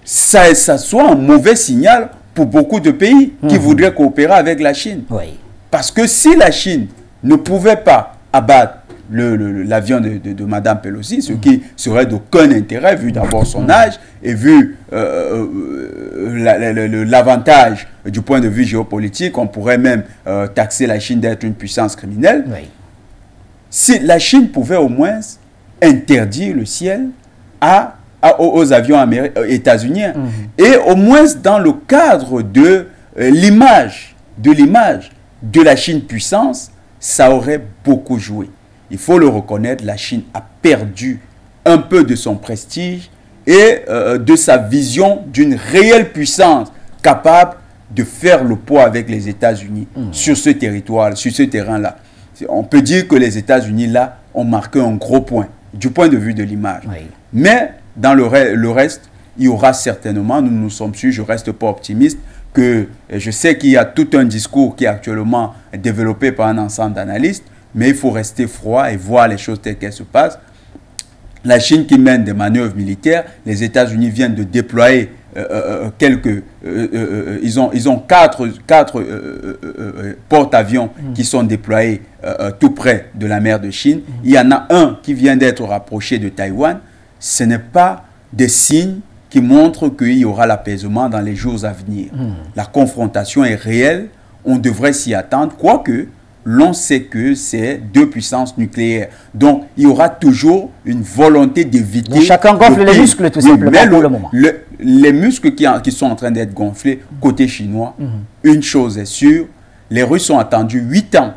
ça soit un mauvais signal pour beaucoup de pays qui voudraient coopérer avec la Chine. Oui. Parce que si la Chine ne pouvait pas abattre l'avion de Mme Pelosi, ce qui serait d'aucun intérêt vu d'abord son âge et vu l'avantage du point de vue géopolitique, on pourrait même taxer la Chine d'être une puissance criminelle. Oui. Si la Chine pouvait au moins interdire le ciel aux avions états-uniens et au moins dans le cadre de l'image de la Chine puissance, ça aurait beaucoup joué. Il faut le reconnaître, la Chine a perdu un peu de son prestige et de sa vision d'une réelle puissance capable de faire le poids avec les États-Unis sur ce territoire, sur ce terrain-là. On peut dire que les États-Unis, là, ont marqué un gros point du point de vue de l'image. Oui. Mais dans le reste, il y aura certainement, nous sommes sûrs, je ne reste pas optimiste, que je sais qu'il y a tout un discours qui est actuellement développé par un ensemble d'analystes, mais il faut rester froid et voir les choses telles qu'elles se passent. La Chine qui mène des manœuvres militaires, les États-Unis viennent de déployer ils ont quatre porte-avions qui sont déployés tout près de la mer de Chine. Il y en a un qui vient d'être rapproché de Taïwan. Ce n'est pas des signes qui montrent qu'il y aura l'apaisement dans les jours à venir. La confrontation est réelle, on devrait s'y attendre, quoique l'on sait que c'est deux puissances nucléaires. Donc, il y aura toujours une volonté d'éviter... Chacun gonfle les muscles, tout simplement, pour le moment. Les muscles qui sont en train d'être gonflés côté chinois, une chose est sûre, les Russes ont attendu 8 ans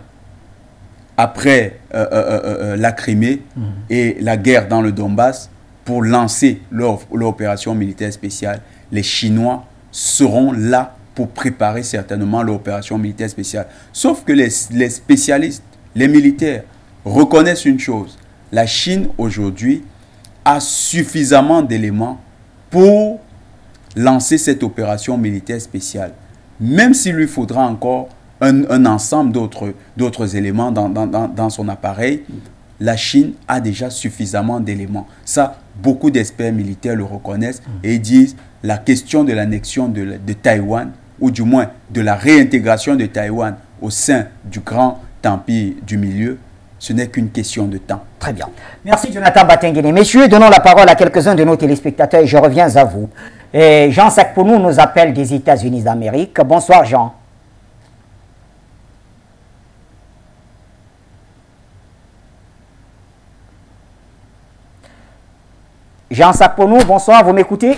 après la Crimée et la guerre dans le Donbass pour lancer leur opération militaire spéciale. Les Chinois seront là pour préparer certainement l'opération militaire spéciale. Sauf que les spécialistes, les militaires, reconnaissent une chose. La Chine, aujourd'hui, a suffisamment d'éléments pour lancer cette opération militaire spéciale. Même s'il lui faudra encore un ensemble d'autres éléments dans son appareil, la Chine a déjà suffisamment d'éléments. Ça, beaucoup d'experts militaires le reconnaissent et disent la question de l'annexion de Taïwan, ou du moins de la réintégration de Taïwan au sein du grand empire du milieu, ce n'est qu'une question de temps. Très bien. Merci Jonathan Batengene. Messieurs, donnons la parole à quelques-uns de nos téléspectateurs et je reviens à vous. Jean Sakponou nous appelle des États-Unis d'Amérique. Bonsoir Jean. Jean Sakponou, bonsoir, vous m'écoutez?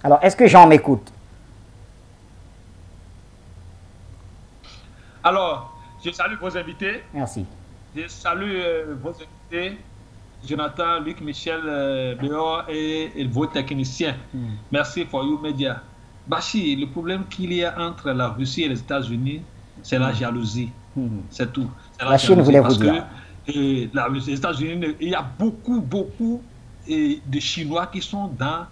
Alors, est-ce que Jean m'écoute? Alors, je salue vos invités. Merci. Je salue vos invités, Jonathan, Luc, Michel, Béor et vos techniciens. Merci for you, média. Bachir, le problème qu'il y a entre la Russie et les États-Unis, c'est la jalousie. C'est tout. La Chine voulait vous dire. Les États-Unis, il y a beaucoup de Chinois qui sont dans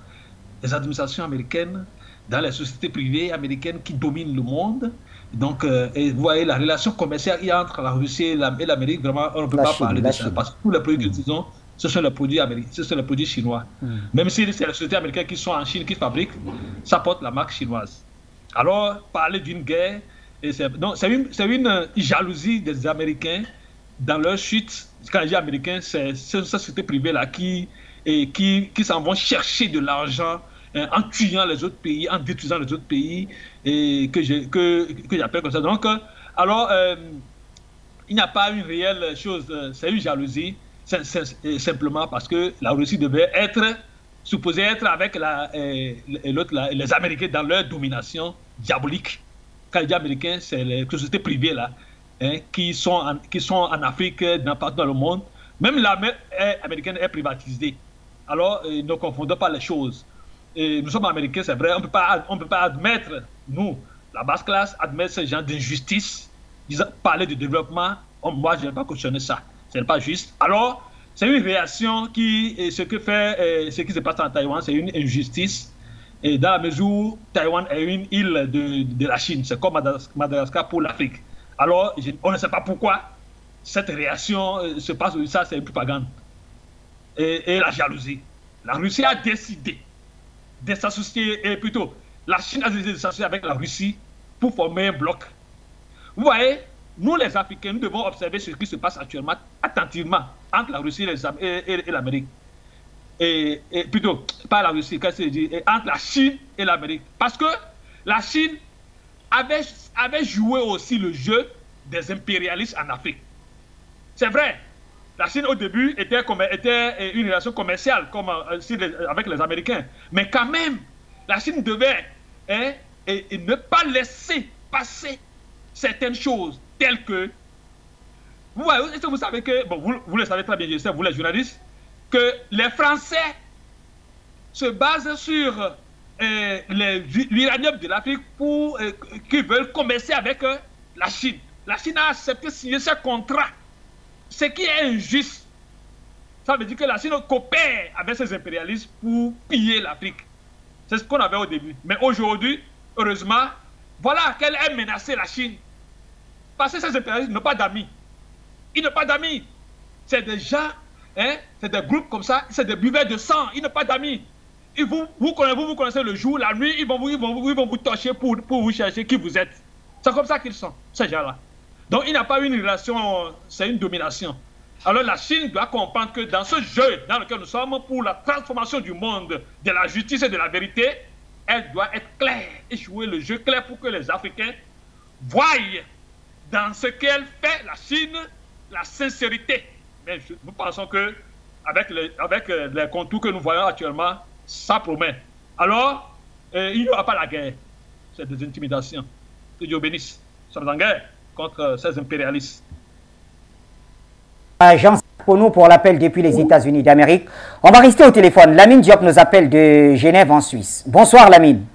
les administrations américaines, dans les sociétés privées américaines qui dominent le monde. Donc, et vous voyez, la relation commerciale qu'il y a entre la Russie et l'Amérique, vraiment, on ne peut pas parler de ça. Parce que tous les produits que nous utilisons, ce sont les produits américains, ce sont les produits chinois. Même si c'est les sociétés américaines qui sont en Chine, qui fabriquent, ça porte la marque chinoise. Alors, parler d'une guerre, c'est une jalousie des Américains dans leur chute. Quand je dis américains, c'est ces sociétés privées-là qui s'en vont chercher de l'argent en tuant les autres pays, en détruisant les autres pays, et que j'appelle comme ça. Donc, alors, il n'y a pas une réelle chose, c'est une jalousie, simplement parce que la Russie devait supposée être avec les Américains dans leur domination diabolique. Quand je dis américains, c'est les sociétés privées là, qui sont en Afrique, partout dans le monde. Même l'armée américaine est privatisée. Alors, ne confondons pas les choses. Et nous sommes américains, c'est vrai, on ne peut pas admettre, nous, la basse classe, admettre ce genre d'injustice, parler de développement. Moi, je n'ai pas cautionné ça. Ce n'est pas juste. Alors, c'est une réaction ce qui se passe en Taïwan, c'est une injustice. Et dans la mesure où Taïwan est une île de la Chine, c'est comme Madagascar pour l'Afrique. Alors, on ne sait pas pourquoi cette réaction se passe. Ça, c'est une propagande. Et la jalousie. La Russie a décidé de s'associer, et plutôt, la Chine a décidé de s'associer avec la Russie pour former un bloc. Vous voyez, nous les Africains, nous devons observer ce qui se passe actuellement attentivement entre la Russie et l'Amérique. Et plutôt, pas la Russie, entre la Chine et l'Amérique. Parce que la Chine avait joué aussi le jeu des impérialistes en Afrique. C'est vrai. La Chine, au début, était une relation commerciale avec les Américains. Mais quand même, la Chine devait ne pas laisser passer certaines choses telles que... Est-ce que vous savez que... Bon, vous le savez très bien, je sais, vous les journalistes, que les Français se basent sur l'uranium de l'Afrique qui veulent commercer avec la Chine. La Chine a accepté de signer ce contrat, ce qui est injuste. Ça veut dire que la Chine coopère avec ces impérialistes pour piller l'Afrique. C'est ce qu'on avait au début. Mais aujourd'hui, heureusement, voilà qu'elle est menacée, la Chine. Parce que ces impérialistes n'ont pas d'amis. Ils n'ont pas d'amis. C'est des gens, hein, c'est des groupes comme ça, c'est des buveurs de sang. Ils n'ont pas d'amis. Et vous connaissez le jour, la nuit, ils vont vous torcher pour vous chercher qui vous êtes. C'est comme ça qu'ils sont, ces gens-là. Donc il n'y a pas une relation, c'est une domination. Alors la Chine doit comprendre que dans ce jeu dans lequel nous sommes, pour la transformation du monde, de la justice et de la vérité, elle doit être claire et jouer le jeu clair pour que les Africains voient dans ce qu'elle fait, la Chine, la sincérité. Mais nous pensons que avec les contours que nous voyons actuellement, ça promet. Alors, il n'y aura pas la guerre. C'est des intimidations. Que Dieu bénisse. Nous sommes en guerre contre ces impérialistes. Jean Pono pour l'appel depuis les États-Unis d'Amérique. On va rester au téléphone. Lamine Diop nous appelle de Genève en Suisse. Bonsoir Lamine.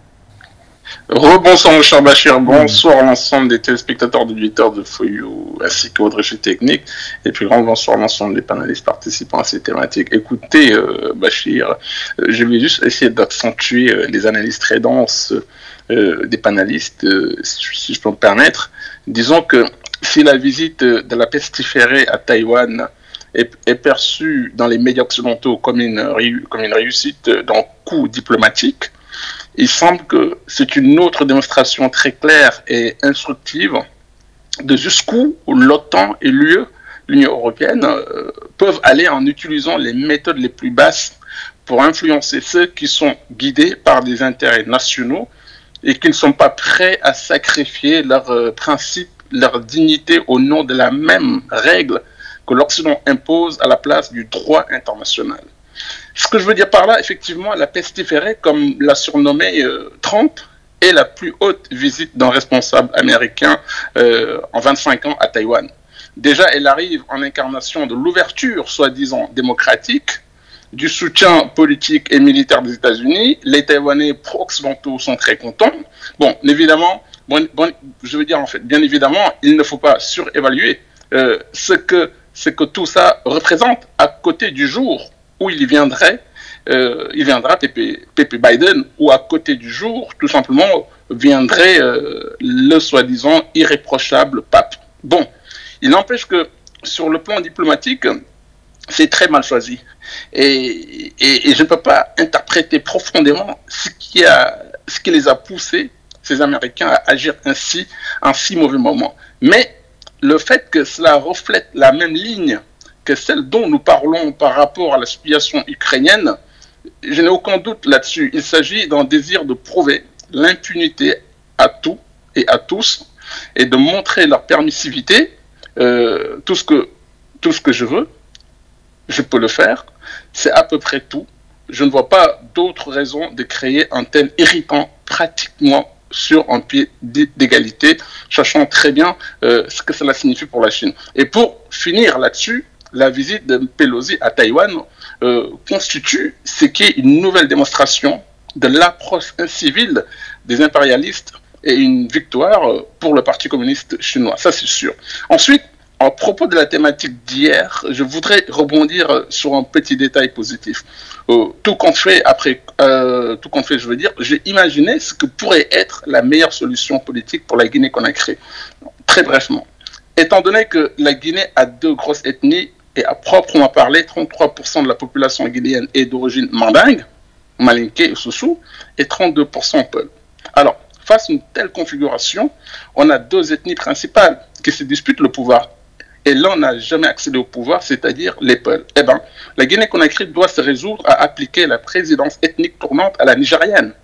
Rebonsoir mon cher Bachir, bonsoir à l'ensemble des téléspectateurs de 8 heures de Foyou ainsi que votre régie technique et puis grand bonsoir à l'ensemble des panélistes participants à ces thématiques. Écoutez Bachir, je vais juste essayer d'accentuer les analyses très denses des panélistes, si je peux me permettre. Disons que si la visite de la pestiférée à Taïwan est perçue dans les médias occidentaux comme une réussite d'un coup diplomatique, il semble que c'est une autre démonstration très claire et instructive de jusqu'où l'OTAN et l'UE, l'Union européenne, peuvent aller en utilisant les méthodes les plus basses pour influencer ceux qui sont guidés par des intérêts nationaux et qui ne sont pas prêts à sacrifier leurs principes, leur dignité au nom de la même règle que l'Occident impose à la place du droit international. Ce que je veux dire par là, effectivement, la pestiférée, comme l'a surnommé Trump, est la plus haute visite d'un responsable américain en 25 ans à Taïwan. Déjà, elle arrive en incarnation de l'ouverture, soi-disant démocratique, du soutien politique et militaire des États-Unis. Les Taïwanais pro-occidentaux sont très contents. Bon, évidemment, je veux dire en fait, bien évidemment, il ne faut pas surévaluer ce que tout ça représente à côté du jour où il viendra Pepe Biden, ou à côté du jour, tout simplement, viendrait le soi-disant irréprochable pape. Bon, il n'empêche que sur le plan diplomatique, c'est très mal choisi. Et je ne peux pas interpréter profondément ce qui les a poussés, ces Américains, à agir ainsi en si mauvais moment. Mais le fait que cela reflète la même ligne que celle dont nous parlons par rapport à la situation ukrainienne, je n'ai aucun doute là-dessus. Il s'agit d'un désir de prouver l'impunité à tout et à tous et de montrer leur permissivité. Tout ce que je veux, je peux le faire. C'est à peu près tout. Je ne vois pas d'autre raison de créer un tel irritant pratiquement sur un pied d'égalité, sachant très bien ce que cela signifie pour la Chine. Et pour finir là-dessus, la visite de Pelosi à Taïwan constitue ce qui est une nouvelle démonstration de l'approche incivile des impérialistes et une victoire pour le Parti communiste chinois, ça c'est sûr. Ensuite, à propos de la thématique d'hier, je voudrais rebondir sur un petit détail positif. Tout compte fait, je veux dire, j'ai imaginé ce que pourrait être la meilleure solution politique pour la Guinée-Conakry. Très brièvement. Étant donné que la Guinée a deux grosses ethnies, et à proprement parler, 33% de la population guinéenne est d'origine mandingue, malinké et soussou, et 32% peul. Alors, face à une telle configuration, on a deux ethnies principales qui se disputent le pouvoir. Et l'un n'a jamais accédé au pouvoir, c'est-à-dire les Peuls. Eh bien, la Guinée-Conakry doit se résoudre à appliquer la présidence ethnique tournante à la nigérienne.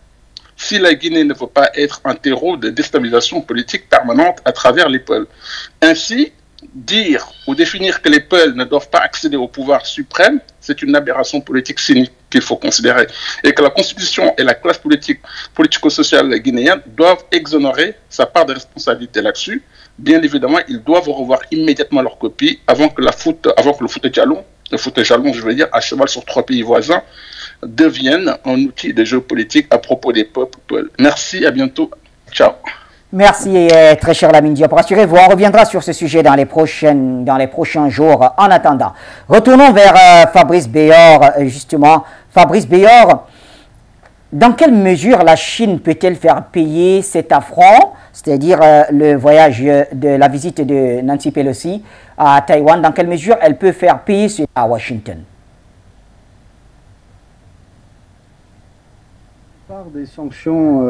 Si la Guinée ne veut pas être un terreau de déstabilisation politique permanente à travers les Peuls. Ainsi, dire ou définir que les Peuls ne doivent pas accéder au pouvoir suprême, c'est une aberration politique cynique qu'il faut considérer. Et que la Constitution et la classe politico-sociale guinéenne doivent exonérer sa part de responsabilité là-dessus. Bien évidemment, ils doivent revoir immédiatement leur copie avant que le Fouta Djallon, je veux dire, à cheval sur 3 pays voisins, devienne un outil de géopolitique à propos des peuples. Merci, à bientôt. Ciao. Merci, très cher Lamine Diop. Rassurez-vous, on reviendra sur ce sujet dans les prochains jours. En attendant, retournons vers Fabrice Béor, justement. Fabrice Béor, dans quelle mesure la Chine peut-elle faire payer cet affront, c'est-à-dire le voyage de la visite de Nancy Pelosi à Taïwan, dans quelle mesure elle peut faire payer cela à Washington? Par des sanctions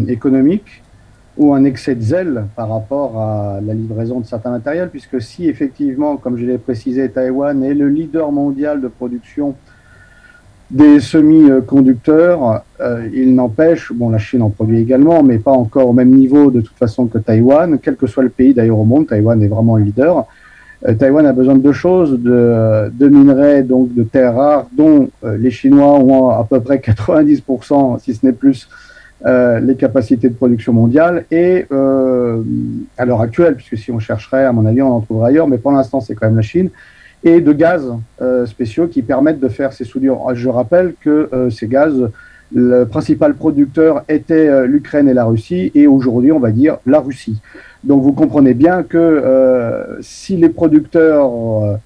économiques ou un excès de zèle par rapport à la livraison de certains matériels, puisque si effectivement, comme je l'ai précisé, Taïwan est le leader mondial de production des semi-conducteurs, il n'empêche, bon, la Chine en produit également, mais pas encore au même niveau de toute façon que Taïwan, quel que soit le pays d'ailleurs au monde, Taïwan est vraiment le leader. Taïwan a besoin de deux choses, de minerais, donc de terres rares, dont les Chinois ont à peu près 90%, si ce n'est plus, les capacités de production mondiale, et à l'heure actuelle, puisque si on chercherait, à mon avis, on en trouverait ailleurs, mais pour l'instant, c'est quand même la Chine, et de gaz spéciaux qui permettent de faire ces soudures. Je rappelle que ces gaz, le principal producteur était l'Ukraine et la Russie, et aujourd'hui, on va dire la Russie. Donc vous comprenez bien que si les producteurs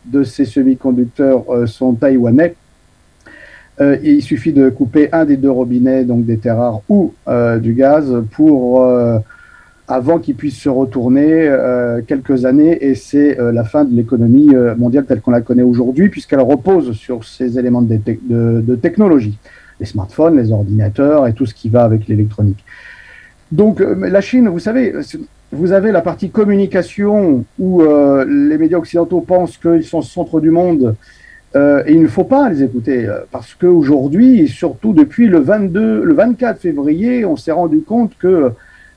de ces semi-conducteurs sont taïwanais, il suffit de couper un des deux robinets, donc des terres rares ou du gaz, pour avant qu'ils puissent se retourner quelques années, et c'est la fin de l'économie mondiale telle qu'on la connaît aujourd'hui, puisqu'elle repose sur ces éléments de technologie, les smartphones, les ordinateurs et tout ce qui va avec l'électronique. Donc la Chine, vous savez, vous avez la partie communication où les médias occidentaux pensent qu'ils sont au centre du monde, et il ne faut pas les écouter, parce qu'aujourd'hui, et surtout depuis le 24 février, on s'est rendu compte que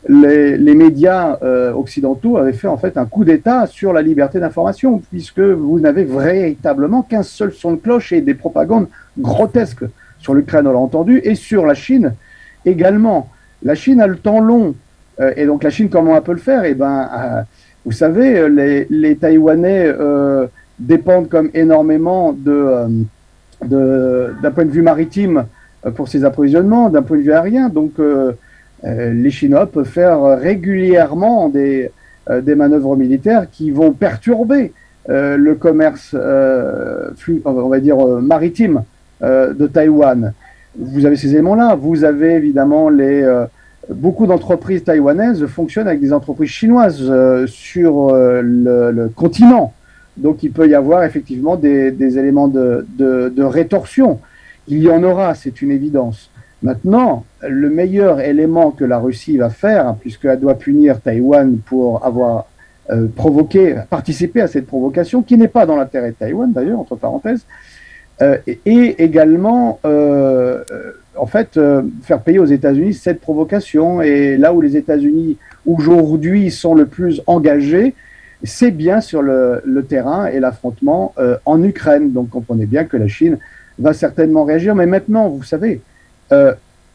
les médias occidentaux avaient fait en fait un coup d'État sur la liberté d'information, puisque vous n'avez véritablement qu'un seul son de cloche et des propagandes grotesques sur l'Ukraine, on l'a entendu, et sur la Chine également. La Chine a le temps long, et donc la Chine, comment elle peut le faire? Eh ben, vous savez, les Taïwanais dépendent comme énormément d'un point de vue maritime pour ses approvisionnements, d'un point de vue aérien, donc les Chinois peuvent faire régulièrement des manœuvres militaires qui vont perturber le commerce, on va dire, maritime de Taïwan. Vous avez ces éléments-là. Vous avez évidemment beaucoup d'entreprises taïwanaises fonctionnent avec des entreprises chinoises sur le continent. Donc il peut y avoir effectivement des éléments de rétorsion. Il y en aura, c'est une évidence. Maintenant, le meilleur élément que la Russie va faire, puisqu'elle doit punir Taïwan pour avoir participé à cette provocation, qui n'est pas dans l'intérêt de Taïwan d'ailleurs, entre parenthèses, et également, en fait, faire payer aux États-Unis cette provocation. Et là où les États-Unis aujourd'hui sont le plus engagés, c'est bien sur le terrain et l'affrontement en Ukraine. Donc comprenez bien que la Chine va certainement réagir. Mais maintenant, vous savez,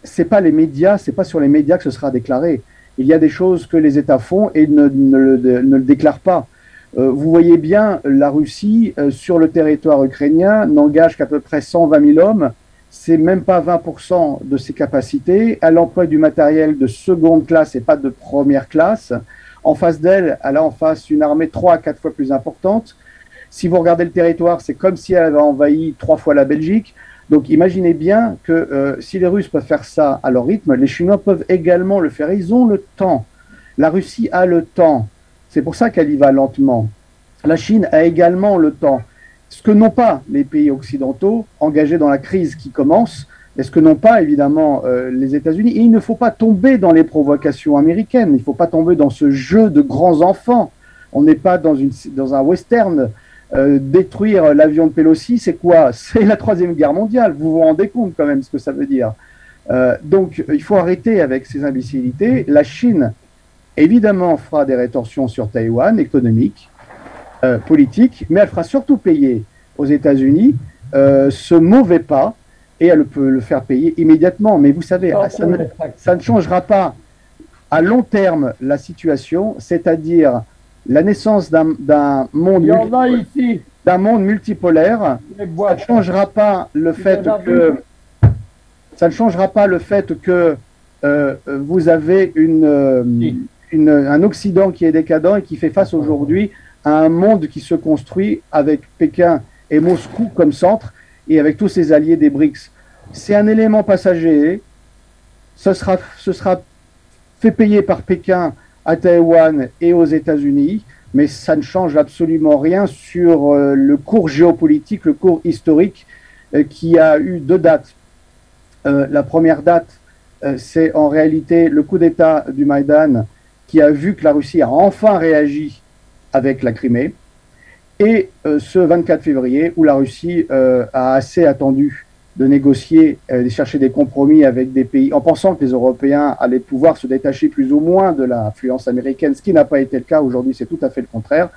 c'est pas les médias, c'est pas sur les médias que ce sera déclaré. Il y a des choses que les États font et ne le déclarent pas. Vous voyez bien, la Russie, sur le territoire ukrainien, n'engage qu'à peu près 120 000 hommes. C'est même pas 20% de ses capacités. Elle emploie du matériel de seconde classe et pas de première classe. En face d'elle, elle a en face une armée 3 à 4 fois plus importante. Si vous regardez le territoire, c'est comme si elle avait envahi 3 fois la Belgique. Donc imaginez bien que si les Russes peuvent faire ça à leur rythme, les Chinois peuvent également le faire. Ils ont le temps. La Russie a le temps. C'est pour ça qu'elle y va lentement. La Chine a également le temps. Ce que n'ont pas les pays occidentaux engagés dans la crise qui commence, et ce que n'ont pas évidemment les États-Unis. Et il ne faut pas tomber dans les provocations américaines. Il ne faut pas tomber dans ce jeu de grands enfants. On n'est pas dans un western. Détruire l'avion de Pelosi, c'est quoi? C'est la Troisième Guerre mondiale. Vous vous rendez compte quand même ce que ça veut dire. Donc il faut arrêter avec ces imbécilités. La Chine, évidemment, fera des rétorsions sur Taïwan, économiques, politiques, mais elle fera surtout payer aux États-Unis ce mauvais pas, et elle peut le faire payer immédiatement. Mais vous savez, ça ne changera pas à long terme la situation, c'est-à-dire la naissance d'un monde multipolaire. Ça ne changera pas le fait que Ça ne changera pas le fait que vous avez un Occident qui est décadent et qui fait face aujourd'hui à un monde qui se construit avec Pékin et Moscou comme centre et avec tous ses alliés des BRICS. C'est un élément passager. Ce sera fait payer par Pékin à Taïwan et aux États-Unis, mais ça ne change absolument rien sur le cours géopolitique, le cours historique qui a eu deux dates. La première date, c'est en réalité le coup d'État du Maïdan qui a vu que la Russie a enfin réagi avec la Crimée, et ce 24 février où la Russie a assez attendu de négocier, de chercher des compromis avec des pays, en pensant que les Européens allaient pouvoir se détacher plus ou moins de l'influence américaine, ce qui n'a pas été le cas. Aujourd'hui, c'est tout à fait le contraire.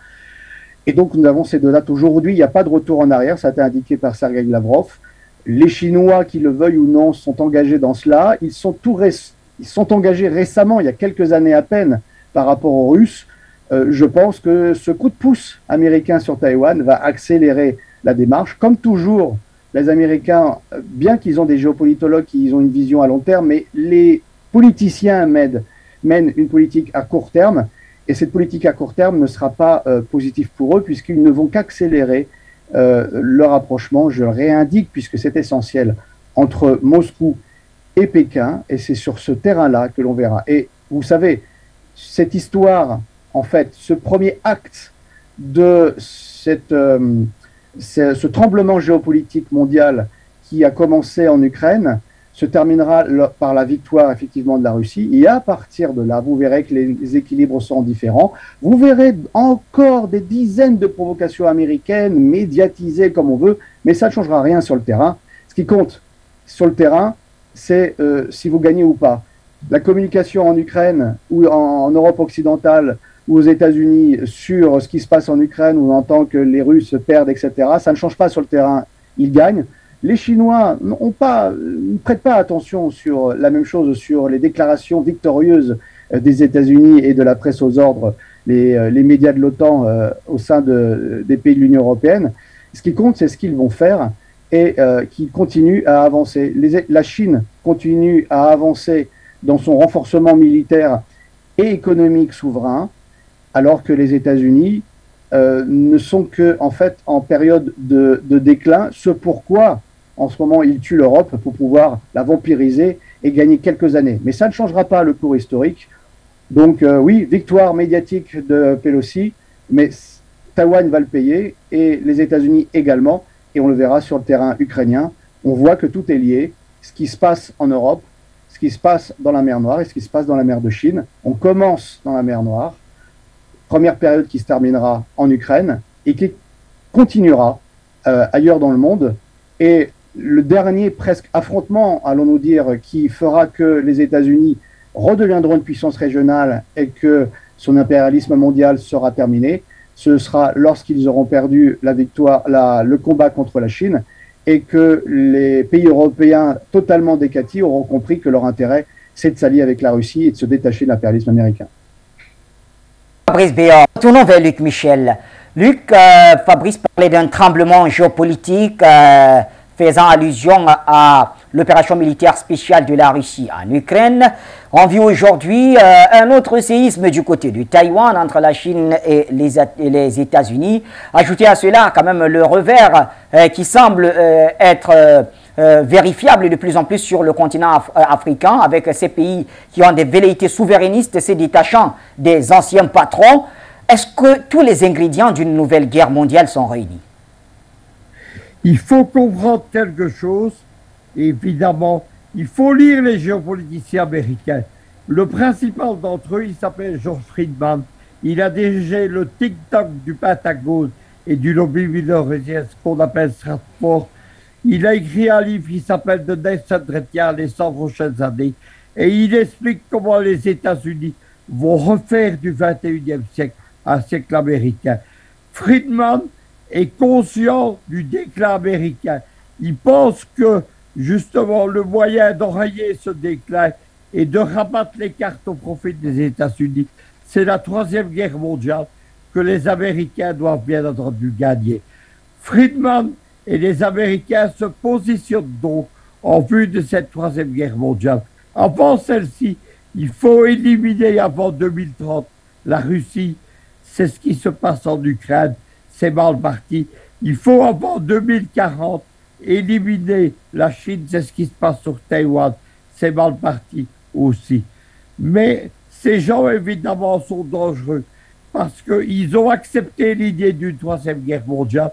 Et donc, nous avons ces deux dates. Aujourd'hui, il n'y a pas de retour en arrière, ça a été indiqué par Sergei Lavrov. Les Chinois, qu'ils le veuillent ou non, sont engagés dans cela. Ils sont engagés récemment, il y a quelques années à peine, par rapport aux Russes. Je pense que ce coup de pouce américain sur Taïwan va accélérer la démarche. Comme toujours, les Américains, bien qu'ils ont des géopolitologues qui ont une vision à long terme, mais les politiciens mènent une politique à court terme, et cette politique à court terme ne sera pas positive pour eux, puisqu'ils ne vont qu'accélérer le rapprochement, je le réindique, puisque c'est essentiel, entre Moscou et Pékin, et c'est sur ce terrain-là que l'on verra. Et vous savez, cette histoire, en fait, ce premier acte de ce tremblement géopolitique mondial qui a commencé en Ukraine se terminera par la victoire effectivement de la Russie. Et à partir de là, vous verrez que les équilibres sont différents. Vous verrez encore des dizaines de provocations américaines, médiatisées comme on veut, mais ça ne changera rien sur le terrain. Ce qui compte sur le terrain, c'est si vous gagnez ou pas. La communication en Ukraine ou en Europe occidentale ou aux États-Unis sur ce qui se passe en Ukraine, où on entend que les Russes perdent, etc., ça ne change pas sur le terrain, ils gagnent. Les Chinois ne prêtent pas attention sur la même chose, sur les déclarations victorieuses des États-Unis et de la presse aux ordres, les médias de l'OTAN au sein des pays de l'Union européenne. Ce qui compte, c'est ce qu'ils vont faire et qu'ils continuent à avancer. La Chine continue à avancer dans son renforcement militaire et économique souverain, alors que les États-Unis ne sont que, en fait, en période de déclin, ce pourquoi, en ce moment, ils tuent l'Europe pour pouvoir la vampiriser et gagner quelques années. Mais ça ne changera pas le cours historique. Donc, oui, victoire médiatique de Pelosi, mais Taïwan va le payer et les États-Unis également, et on le verra sur le terrain ukrainien. On voit que tout est lié. Ce qui se passe en Europe, ce qui se passe dans la mer Noire et ce qui se passe dans la mer de Chine. On commence dans la mer Noire, première période qui se terminera en Ukraine et qui continuera ailleurs dans le monde. Et le dernier presque affrontement, allons-nous dire, qui fera que les États-Unis redeviendront une puissance régionale et que son impérialisme mondial sera terminé, ce sera lorsqu'ils auront perdu la victoire, le combat contre la Chine, et que les pays européens totalement décatis auront compris que leur intérêt, c'est de s'allier avec la Russie et de se détacher de l'impérialisme américain. Fabrice Béard, retournons vers Luc Michel. Luc, Fabrice parlait d'un tremblement géopolitique faisant allusion à l'opération militaire spéciale de la Russie en Ukraine. On vit aujourd'hui un autre séisme du côté du Taïwan entre la Chine et les États-Unis. Ajoutez à cela quand même le revers qui semble être vérifiable de plus en plus sur le continent africain, avec ces pays qui ont des velléités souverainistes se détachant des anciens patrons. Est-ce que tous les ingrédients d'une nouvelle guerre mondiale sont réunis? Il faut comprendre quelque chose. Évidemment, il faut lire les géopoliticiens américains. Le principal d'entre eux, il s'appelle George Friedman. Il a dirigé le think-tank du Pentagone et du lobby militaire, ce qu'on appelle Stratford. Il a écrit un livre qui s'appelle The Next Century, les 100 prochaines années. Et il explique comment les États-Unis vont refaire du 21e siècle un siècle américain. Friedman est conscient du déclin américain. Il pense que, justement, le moyen d'enrayer ce déclin et de rabattre les cartes au profit des États-Unis, c'est la Troisième Guerre mondiale que les Américains doivent bien entendu gagner. Friedman et les Américains se positionnent donc en vue de cette troisième guerre mondiale. Avant celle-ci, il faut éliminer avant 2030 la Russie. C'est ce qui se passe en Ukraine. C'est mal parti. Il faut avant 2040 éliminer la Chine. C'est ce qui se passe sur Taïwan. C'est mal parti aussi. Mais ces gens, évidemment, sont dangereux parce qu'ils ont accepté l'idée d'une troisième guerre mondiale,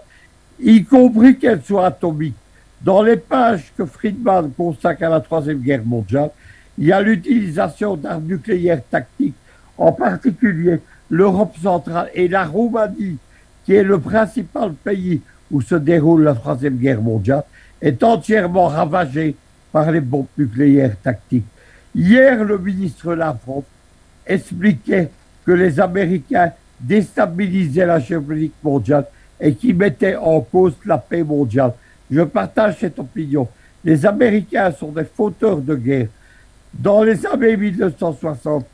y compris qu'elle soit atomique. Dans les pages que Friedman consacre à la troisième guerre mondiale, il y a l'utilisation d'armes nucléaires tactiques, en particulier l'Europe centrale et la Roumanie, qui est le principal pays où se déroule la troisième guerre mondiale, est entièrement ravagée par les bombes nucléaires tactiques. Hier, le ministre Lavrov expliquait que les Américains déstabilisaient la géopolitique mondiale et qui mettaient en cause la paix mondiale. Je partage cette opinion. Les Américains sont des fauteurs de guerre. Dans les années 1960,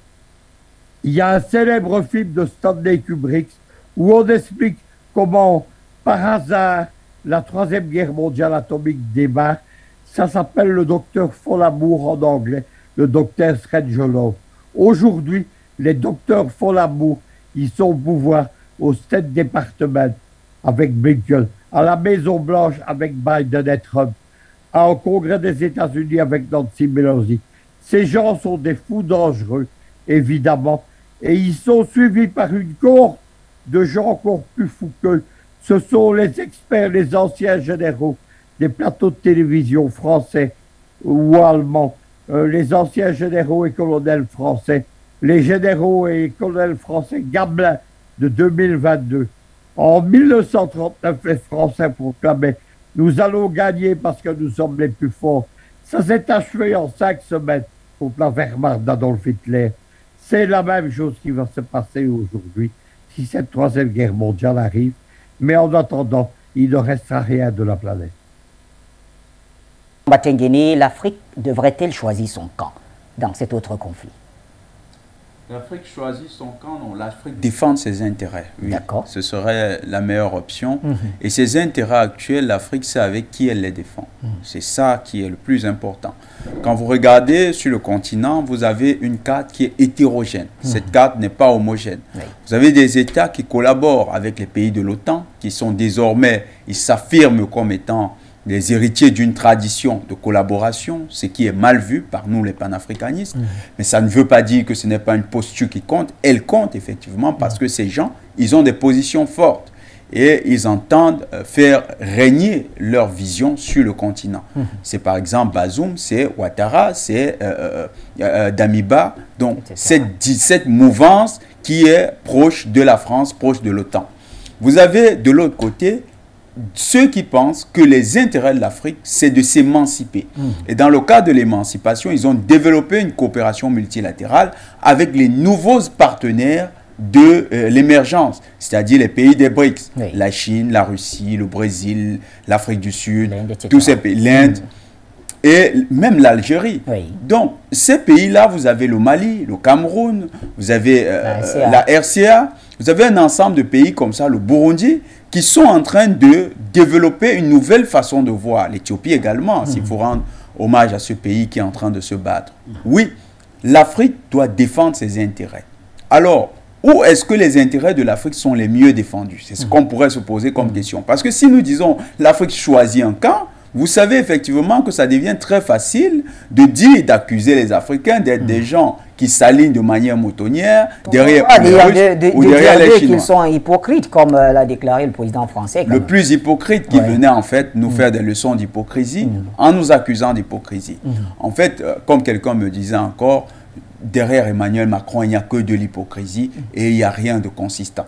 il y a un célèbre film de Stanley Kubrick où on explique comment, par hasard, la troisième guerre mondiale atomique démarre. Ça s'appelle le docteur Folamour en anglais, le docteur Strangelove. Aujourd'hui, les docteurs Folamour, ils sont au pouvoir au State Department avec Blinken, à la Maison-Blanche avec Biden et Trump, au Congrès des États-Unis avec Nancy Pelosi. Ces gens sont des fous dangereux, évidemment, et ils sont suivis par une cohorte de gens encore plus fous qu'eux. Ce sont les experts, les anciens généraux des plateaux de télévision français ou allemands, les anciens généraux et colonels français, les généraux et colonels français Gamelin de 2022. En 1939, les Français proclamaient « Nous allons gagner parce que nous sommes les plus forts ». Ça s'est achevé en 5 semaines contre la Wehrmacht d'Adolf Hitler. C'est la même chose qui va se passer aujourd'hui si cette troisième guerre mondiale arrive. Mais en attendant, il ne restera rien de la planète. Batenguene, l'Afrique devrait-elle choisir son camp dans cet autre conflit? L'Afrique choisit son camp, non. L'Afrique défend ses intérêts. Oui. D'accord. Ce serait la meilleure option. Et ses intérêts actuels, l'Afrique sait avec qui elle les défend. C'est ça qui est le plus important. Quand vous regardez sur le continent, vous avez une carte qui est hétérogène. Cette carte n'est pas homogène. Oui. Vous avez des États qui collaborent avec les pays de l'OTAN, qui sont désormais, ils s'affirment comme étant les héritiers d'une tradition de collaboration, ce qui est mal vu par nous les panafricanistes. Mais ça ne veut pas dire que ce n'est pas une posture qui compte. Elle compte effectivement parce que ces gens, ils ont des positions fortes et ils entendent faire régner leur vision sur le continent. C'est par exemple Bazoum, c'est Ouattara, c'est Damiba. Donc cette mouvance qui est proche de la France, proche de l'OTAN. Vous avez de l'autre côté ceux qui pensent que les intérêts de l'Afrique, c'est de s'émanciper. Et dans le cas de l'émancipation, ils ont développé une coopération multilatérale avec les nouveaux partenaires de l'émergence, c'est-à-dire les pays des BRICS, la Chine, la Russie, le Brésil, l'Afrique du Sud, tous ces pays, l'Inde et même l'Algérie. Donc, ces pays-là, vous avez le Mali, le Cameroun, vous avez la RCA, vous avez un ensemble de pays comme ça, le Burundi, qui sont en train de développer une nouvelle façon de voir. L'Éthiopie également, s'il faut rendre hommage à ce pays qui est en train de se battre. Oui, l'Afrique doit défendre ses intérêts. Alors, où est-ce que les intérêts de l'Afrique sont les mieux défendus? C'est ce qu'on pourrait se poser comme question. Parce que si nous disons l'Afrique choisit un camp, vous savez effectivement que ça devient très facile de dire et d'accuser les Africains d'être des gens qui s'alignent de manière moutonnière derrière les Russes ou derrière les Chinois. Qu'ils sont hypocrites, comme l'a déclaré le président français. Le plus hypocrite qui venait en fait nous faire des leçons d'hypocrisie en nous accusant d'hypocrisie. En fait, comme quelqu'un me disait encore, derrière Emmanuel Macron, il n'y a que de l'hypocrisie et il n'y a rien de consistant.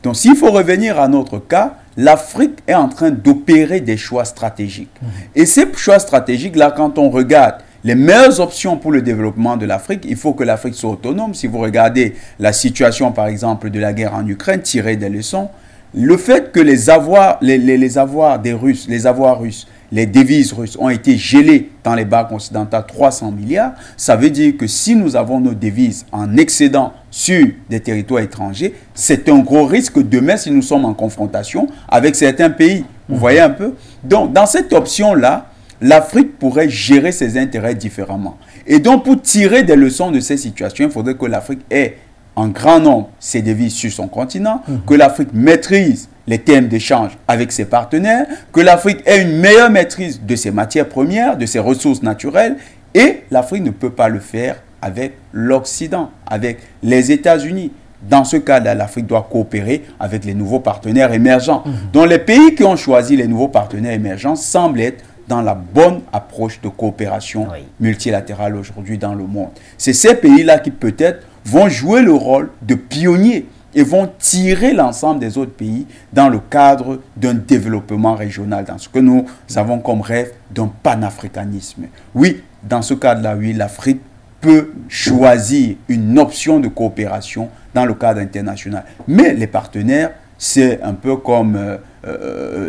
Donc, s'il faut revenir à notre cas, l'Afrique est en train d'opérer des choix stratégiques. Et ces choix stratégiques-là, quand on regarde les meilleures options pour le développement de l'Afrique, il faut que l'Afrique soit autonome. Si vous regardez la situation, par exemple, de la guerre en Ukraine, tirer des leçons, le fait que les avoirs des Russes, les avoirs russes, les devises russes ont été gelées dans les banques occidentales, 300 milliards, ça veut dire que si nous avons nos devises en excédent sur des territoires étrangers, c'est un gros risque demain si nous sommes en confrontation avec certains pays. Vous voyez un peu? Donc, dans cette option-là, l'Afrique pourrait gérer ses intérêts différemment. Et donc, pour tirer des leçons de ces situations, il faudrait que l'Afrique ait en grand nombre ses devises sur son continent, que l'Afrique maîtrise les thèmes d'échange avec ses partenaires, que l'Afrique ait une meilleure maîtrise de ses matières premières, de ses ressources naturelles, et l'Afrique ne peut pas le faire avec l'Occident, avec les États-Unis. Dans ce cas-là, l'Afrique doit coopérer avec les nouveaux partenaires émergents. Donc les pays qui ont choisi les nouveaux partenaires émergents semblent être dans la bonne approche de coopération multilatérale aujourd'hui dans le monde. C'est ces pays-là qui peut-être vont jouer le rôle de pionniers et vont tirer l'ensemble des autres pays dans le cadre d'un développement régional, dans ce que nous avons comme rêve d'un panafricanisme. Oui, dans ce cadre-là, oui, l'Afrique peut choisir une option de coopération dans le cadre international. Mais les partenaires, c'est un peu comme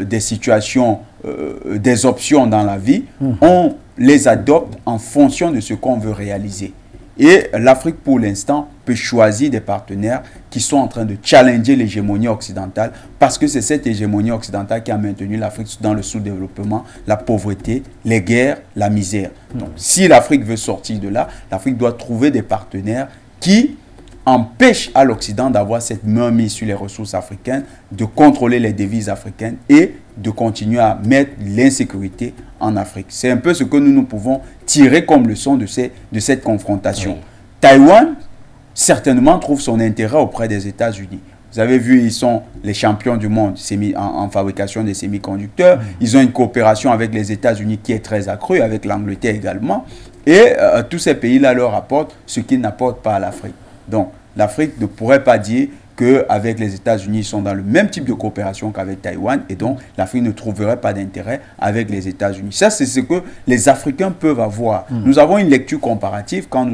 des situations, des options dans la vie. On les adopte en fonction de ce qu'on veut réaliser. Et l'Afrique, pour l'instant, peut choisir des partenaires qui sont en train de challenger l'hégémonie occidentale, parce que c'est cette hégémonie occidentale qui a maintenu l'Afrique dans le sous-développement, la pauvreté, les guerres, la misère. Donc, si l'Afrique veut sortir de là, l'Afrique doit trouver des partenaires qui empêchent à l'Occident d'avoir cette main mise sur les ressources africaines, de contrôler les devises africaines et de continuer à mettre l'insécurité en Afrique. C'est un peu ce que nous pouvons tirer comme leçon de cette confrontation. Oui. Taïwan, certainement, trouve son intérêt auprès des États-Unis. Vous avez vu, ils sont les champions du monde en fabrication des semi-conducteurs. Ils ont une coopération avec les États-Unis qui est très accrue, avec l'Angleterre également. Et tous ces pays-là leur apportent ce qu'ils n'apportent pas à l'Afrique. Donc, l'Afrique ne pourrait pas dire qu'avec les États-Unis, ils sont dans le même type de coopération qu'avec Taïwan, et donc l'Afrique ne trouverait pas d'intérêt avec les États-Unis. Ça, c'est ce que les Africains peuvent avoir. Nous avons une lecture comparative quand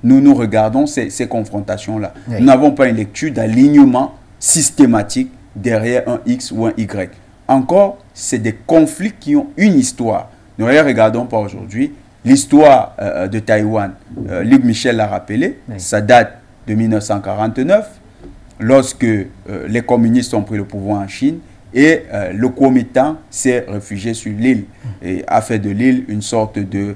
nous regardons ces confrontations-là. Oui. Nous n'avons pas une lecture d'alignement systématique derrière un X ou un Y. Encore, c'est des conflits qui ont une histoire. Ne regardons pas aujourd'hui l'histoire de Taïwan. Luc Michel l'a rappelé, oui. Ça date de 1949. Lorsque les communistes ont pris le pouvoir en Chine et le Kuomintang s'est réfugié sur l'île et a fait de l'île une sorte de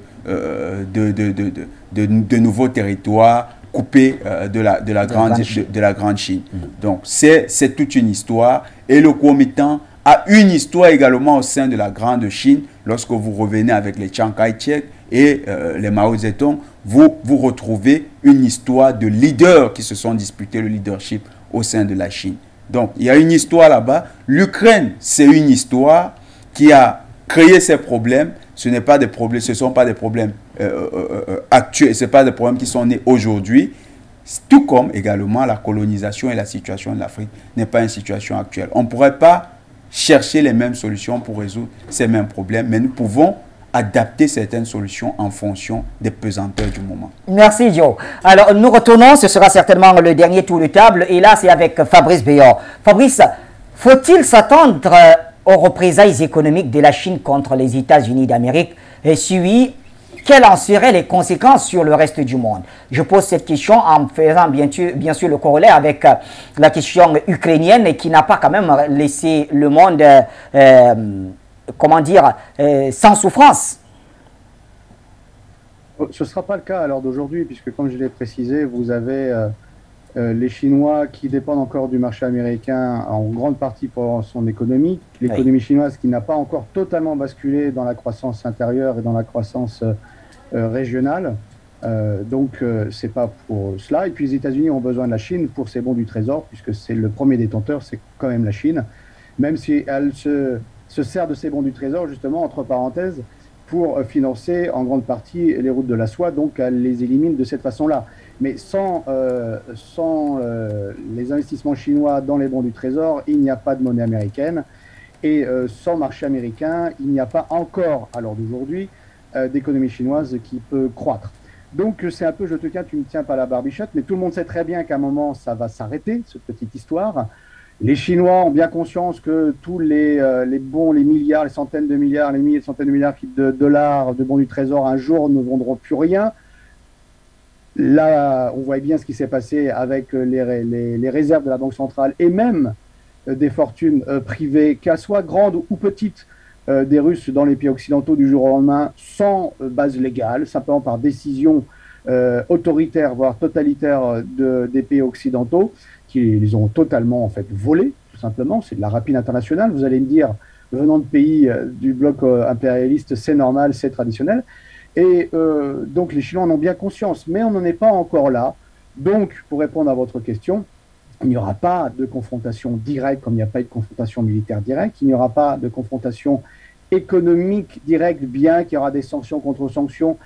nouveau territoire coupé de la grande Chine. Donc c'est toute une histoire, et le Kuomintang a une histoire également au sein de la grande Chine. Lorsque vous revenez avec les Chiang Kai-shek et les Mao Zedong, vous retrouvez une histoire de leaders qui se sont disputés le leadership au sein de la Chine. Donc, il y a une histoire là-bas. L'Ukraine, c'est une histoire qui a créé ces problèmes. Ce ne sont pas des problèmes actuels, ce ne sont pas des problèmes qui sont nés aujourd'hui. Tout comme également la colonisation et la situation de l'Afrique n'est pas une situation actuelle. On ne pourrait pas chercher les mêmes solutions pour résoudre ces mêmes problèmes, mais nous pouvons adapter certaines solutions en fonction des pesanteurs du moment. Merci, Joe. Alors, nous retournons, ce sera certainement le dernier tour de table, et là, c'est avec Fabrice Béor. Fabrice, faut-il s'attendre aux représailles économiques de la Chine contre les États-Unis d'Amérique? Et si oui, quelles en seraient les conséquences sur le reste du monde? Je pose cette question en faisant bien sûr le corollaire avec la question ukrainienne, et qui n'a pas quand même laissé le monde sans souffrance. Ce ne sera pas le cas à l'heure d'aujourd'hui, puisque comme je l'ai précisé, vous avez les Chinois qui dépendent encore du marché américain en grande partie pour son économie. L'économie chinoise qui n'a pas encore totalement basculé dans la croissance intérieure et dans la croissance régionale. Donc, ce n'est pas pour cela. Et puis, les États-Unis ont besoin de la Chine pour ses bons du Trésor, puisque c'est le premier détenteur, c'est quand même la Chine, même si elle se sert de ces bons du Trésor, justement, entre parenthèses, pour financer en grande partie les routes de la soie, donc elle les élimine de cette façon-là. Mais sans les investissements chinois dans les bons du Trésor, il n'y a pas de monnaie américaine, et sans marché américain, il n'y a pas encore, à l'heure d'aujourd'hui, d'économie chinoise qui peut croître. Donc c'est un peu je te tiens, tu ne me tiens pas la barbichette, mais tout le monde sait très bien qu'à un moment, ça va s'arrêter, cette petite histoire. Les Chinois ont bien conscience que tous les bons, les milliards, les centaines de milliards, les milliers, les centaines de milliards de dollars de bons du Trésor un jour ne vendront plus rien. Là, on voit bien ce qui s'est passé avec les réserves de la Banque centrale et même des fortunes privées, qu'elles soient grandes ou petites, des Russes dans les pays occidentaux du jour au lendemain sans base légale, simplement par décision autoritaire, voire totalitaire des pays occidentaux, qui les ont totalement en fait volés, tout simplement. C'est de la rapine internationale. Vous allez me dire, venant de pays du bloc impérialiste, c'est normal, c'est traditionnel. Et donc les Chinois en ont bien conscience, mais on n'en est pas encore là. Donc, pour répondre à votre question, il n'y aura pas de confrontation directe comme il n'y a pas eu de confrontation militaire directe. Il n'y aura pas de confrontation économique directe, bien qu'il y aura des sanctions contre sanctions.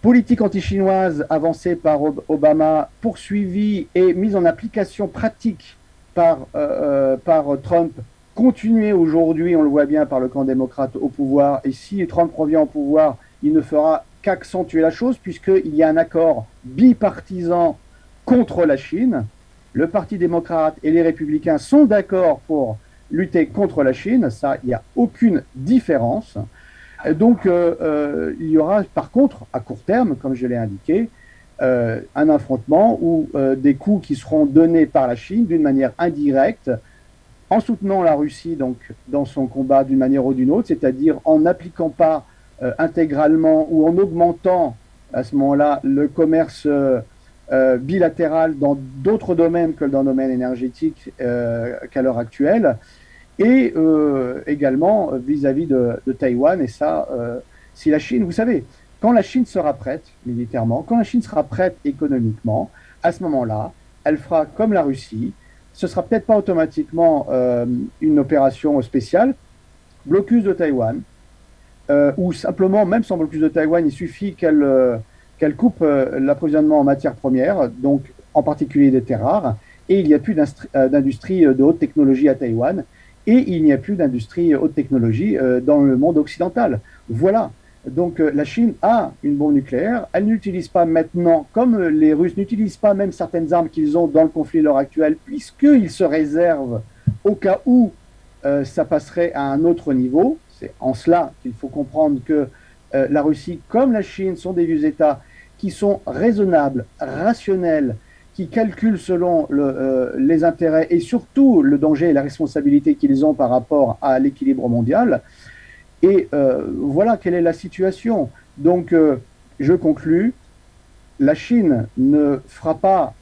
Politique anti-chinoise avancée par Obama, poursuivie et mise en application pratique par Trump, continuée aujourd'hui, on le voit bien, par le camp démocrate au pouvoir. Et si Trump revient au pouvoir, il ne fera qu'accentuer la chose, puisqu'il y a un accord bipartisan contre la Chine. Le Parti démocrate et les républicains sont d'accord pour lutter contre la Chine, ça, il n'y a aucune différence. Donc, il y aura par contre, à court terme, comme je l'ai indiqué, un affrontement ou des coups qui seront donnés par la Chine d'une manière indirecte, en soutenant la Russie donc, dans son combat d'une manière ou d'une autre, c'est-à-dire en n'appliquant pas intégralement ou en augmentant à ce moment-là le commerce bilatéral dans d'autres domaines que dans le domaine énergétique qu'à l'heure actuelle, et également vis-à-vis de Taïwan. Et ça, si la Chine, vous savez, quand la Chine sera prête militairement, quand la Chine sera prête économiquement, à ce moment-là, elle fera comme la Russie. Ce sera peut-être pas automatiquement une opération spéciale, blocus de Taïwan, ou simplement, même sans blocus de Taïwan, il suffit qu'elle coupe l'approvisionnement en matières premières, donc en particulier des terres rares, et il n'y a plus d'industrie de haute technologie à Taïwan, et il n'y a plus d'industrie haute technologie dans le monde occidental. Voilà. Donc la Chine a une bombe nucléaire, elle n'utilise pas maintenant, comme les Russes n'utilisent pas même certaines armes qu'ils ont dans le conflit à l'heure actuelle, puisqu'ils se réservent au cas où ça passerait à un autre niveau. C'est en cela qu'il faut comprendre que la Russie, comme la Chine, sont des vieux États qui sont raisonnables, rationnels, qui calculent selon les intérêts et surtout le danger et la responsabilité qu'ils ont par rapport à l'équilibre mondial. Et voilà quelle est la situation. Donc, je conclus, la Chine ne fera pas,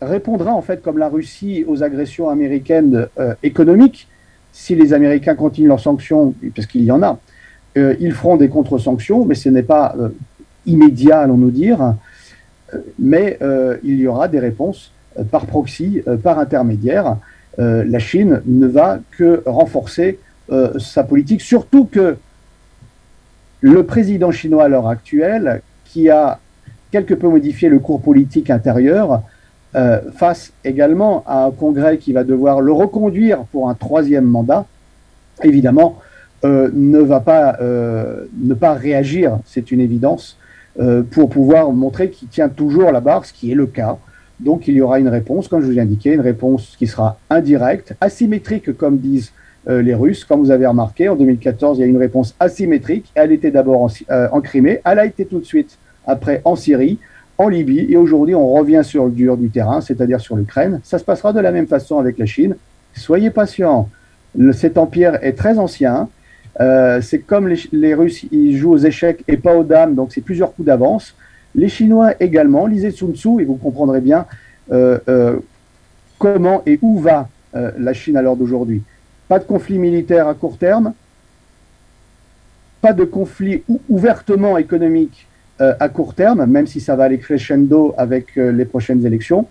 répondra en fait comme la Russie aux agressions américaines économiques. Si les Américains continuent leurs sanctions, parce qu'il y en a, ils feront des contre-sanctions, mais ce n'est pas immédiat, allons-nous dire. Mais il y aura des réponses par proxy, par intermédiaire. La Chine ne va que renforcer sa politique, surtout que le président chinois à l'heure actuelle, qui a quelque peu modifié le cours politique intérieur, face également à un congrès qui va devoir le reconduire pour un 3e mandat, évidemment, ne va pas ne pas réagir, c'est une évidence, pour pouvoir montrer qu'il tient toujours la barre, ce qui est le cas. Donc il y aura une réponse, comme je vous ai indiqué, une réponse qui sera indirecte, asymétrique, comme disent les Russes. Comme vous avez remarqué, en 2014, il y a une réponse asymétrique. Elle était d'abord en Crimée, elle a été tout de suite après en Syrie, en Libye, et aujourd'hui on revient sur le dur du terrain, c'est-à-dire sur l'Ukraine. Ça se passera de la même façon avec la Chine. Soyez patients, cet empire est très ancien. C'est comme les Russes, ils jouent aux échecs et pas aux dames, donc c'est plusieurs coups d'avance. Les Chinois également, lisez Sun Tzu et vous comprendrez bien comment et où va la Chine à l'heure d'aujourd'hui. Pas de conflit militaire à court terme, pas de conflit ouvertement économique à court terme, même si ça va aller crescendo avec les prochaines élections.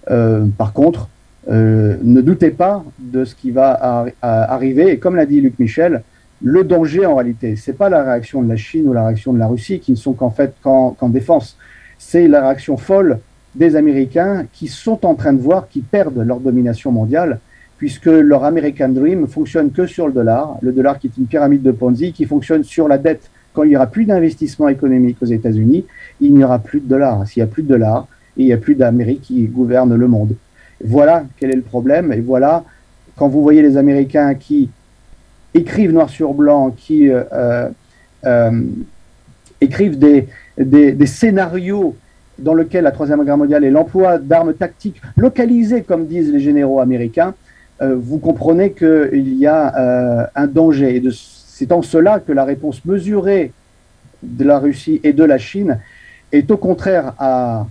Par contre, ne doutez pas de ce qui va arriver, et comme l'a dit Luc Michel, le danger, en réalité, ce n'est pas la réaction de la Chine ou la réaction de la Russie qui ne sont qu'en fait qu'en défense. C'est la réaction folle des Américains qui sont en train de voir qu'ils perdent leur domination mondiale, puisque leur American Dream fonctionne que sur le dollar qui est une pyramide de Ponzi qui fonctionne sur la dette. Quand il n'y aura plus d'investissement économique aux États-Unis, il n'y aura plus de dollars. S'il n'y a plus de dollars, il n'y a plus d'Amérique qui gouverne le monde. Voilà quel est le problème. Et voilà, quand vous voyez les Américains qui écrivent noir sur blanc, qui écrivent des scénarios dans lesquels la Troisième Guerre mondiale et l'emploi d'armes tactiques localisées, comme disent les généraux américains, vous comprenez qu'il y a un danger. Et C'est en cela que la réponse mesurée de la Russie et de la Chine est au contraire à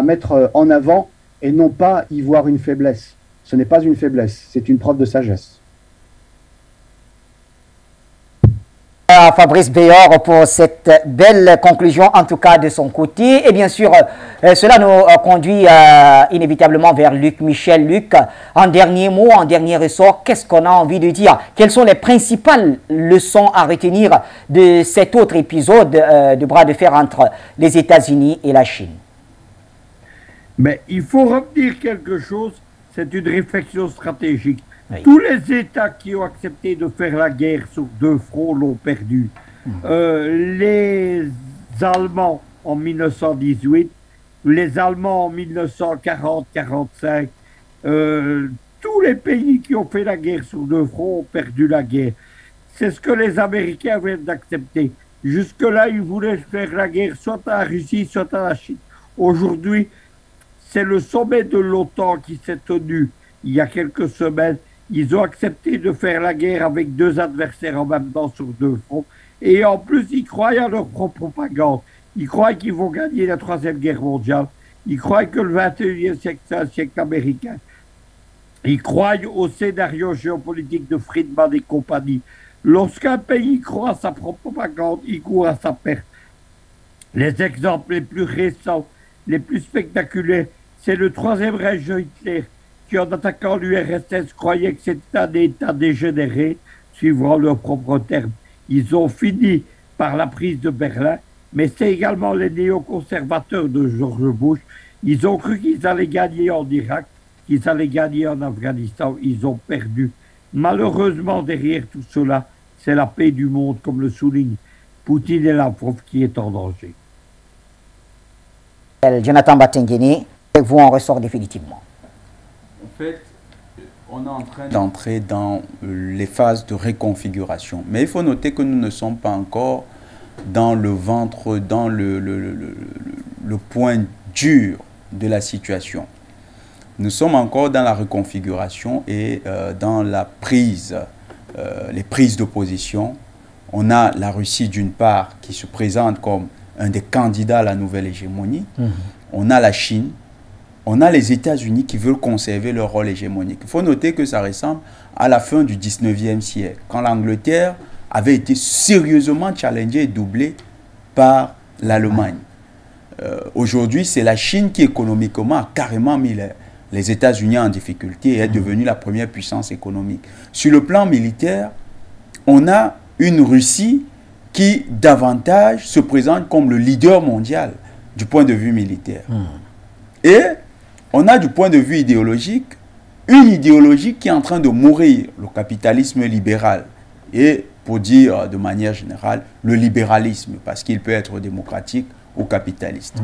mettre en avant et non pas y voir une faiblesse. Ce n'est pas une faiblesse, c'est une preuve de sagesse. Fabrice Béor pour cette belle conclusion, en tout cas de son côté. Et bien sûr, cela nous conduit inévitablement vers Luc Michel. Luc, en dernier mot, en dernier ressort, qu'est-ce qu'on a envie de dire? Quelles sont les principales leçons à retenir de cet autre épisode de bras de fer entre les États-Unis et la Chine? Mais il faut retenir quelque chose, c'est une réflexion stratégique. Oui. Tous les États qui ont accepté de faire la guerre sur deux fronts l'ont perdu. Les Allemands en 1918, les Allemands en 1940-45, tous les pays qui ont fait la guerre sur deux fronts ont perdu la guerre. C'est ce que les Américains viennent d'accepter. Jusque-là, ils voulaient faire la guerre soit à la Russie, soit à la Chine. Aujourd'hui, c'est le sommet de l'OTAN qui s'est tenu il y a quelques semaines. Ils ont accepté de faire la guerre avec deux adversaires en même temps sur deux fronts. Et en plus, ils croient à leur propre propagande. Ils croient qu'ils vont gagner la Troisième Guerre mondiale. Ils croient que le 21e siècle, c'est un siècle américain. Ils croient au scénario géopolitique de Friedman et compagnie. Lorsqu'un pays croit à sa propre propagande, il court à sa perte. Les exemples les plus récents, les plus spectaculaires, c'est le Troisième Reich de Hitler, qui en attaquant l'URSS croyaient que c'était un État dégénéré, suivant leurs propres termes. Ils ont fini par la prise de Berlin, mais c'est également les néoconservateurs de George Bush. Ils ont cru qu'ils allaient gagner en Irak, qu'ils allaient gagner en Afghanistan. Ils ont perdu. Malheureusement, derrière tout cela, c'est la paix du monde, comme le souligne Poutine et Lavrov, qui est en danger. Jonathan Batengene, vous en ressort définitivement. En fait, on est en train d'entrer dans les phases de réconfiguration. Mais il faut noter que nous ne sommes pas encore dans le ventre, dans le point dur de la situation. Nous sommes encore dans la réconfiguration et dans la prise, les prises de position. On a la Russie d'une part qui se présente comme un des candidats à la nouvelle hégémonie. On a la Chine. On a les États-Unis qui veulent conserver leur rôle hégémonique. Il faut noter que ça ressemble à la fin du 19e siècle, quand l'Angleterre avait été sérieusement challengée et doublée par l'Allemagne. Aujourd'hui, c'est la Chine qui économiquement a carrément mis les États-Unis en difficulté et est devenue la première puissance économique. Sur le plan militaire, on a une Russie qui davantage se présente comme le leader mondial du point de vue militaire. Et on a du point de vue idéologique, une idéologie qui est en train de mourir, le capitalisme libéral. Et pour dire de manière générale, le libéralisme, parce qu'il peut être démocratique ou capitaliste.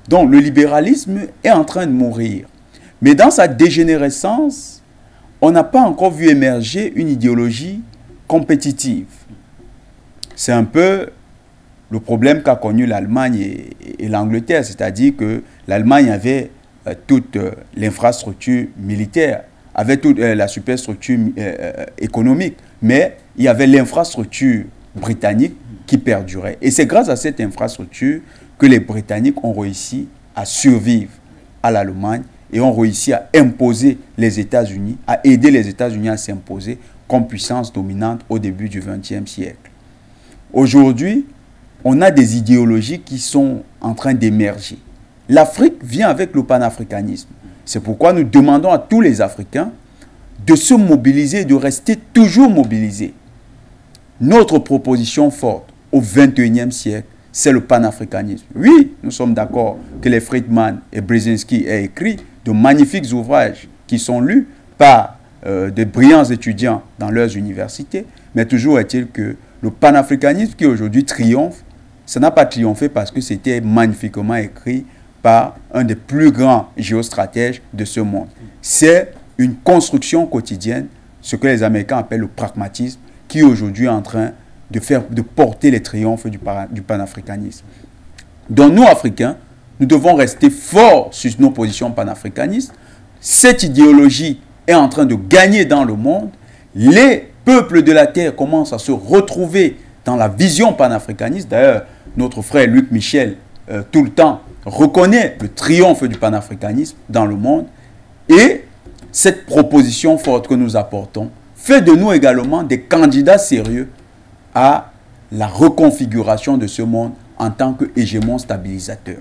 Donc le libéralisme est en train de mourir. Mais dans sa dégénérescence, on n'a pas encore vu émerger une idéologie compétitive. C'est un peu le problème qu'a connu l'Allemagne et l'Angleterre, c'est-à-dire que l'Allemagne avait toute l'infrastructure militaire, avait toute la superstructure économique, mais il y avait l'infrastructure britannique qui perdurait. Et c'est grâce à cette infrastructure que les Britanniques ont réussi à survivre à l'Allemagne et ont réussi à imposer les États-Unis, à aider les États-Unis à s'imposer comme puissance dominante au début du XXe siècle. Aujourd'hui, on a des idéologies qui sont en train d'émerger. L'Afrique vient avec le panafricanisme. C'est pourquoi nous demandons à tous les Africains de se mobiliser et de rester toujours mobilisés. Notre proposition forte au XXIe siècle, c'est le panafricanisme. Oui, nous sommes d'accord que les Friedman et Brzezinski aient écrit de magnifiques ouvrages qui sont lus par de brillants étudiants dans leurs universités, mais toujours est-il que le panafricanisme qui aujourd'hui triomphe, ça n'a pas triomphé parce que c'était magnifiquement écrit par un des plus grands géostratèges de ce monde. C'est une construction quotidienne, ce que les Américains appellent le pragmatisme, qui aujourd'hui est en train de porter les triomphes du panafricanisme. Donc nous, Africains, nous devons rester forts sur nos positions panafricanistes. Cette idéologie est en train de gagner dans le monde. Les peuples de la Terre commencent à se retrouver dans la vision panafricaniste. D'ailleurs, notre frère Luc Michel, tout le temps, reconnaît le triomphe du panafricanisme dans le monde. Et cette proposition forte que nous apportons fait de nous également des candidats sérieux à la reconfiguration de ce monde en tant qu'hégémon stabilisateur.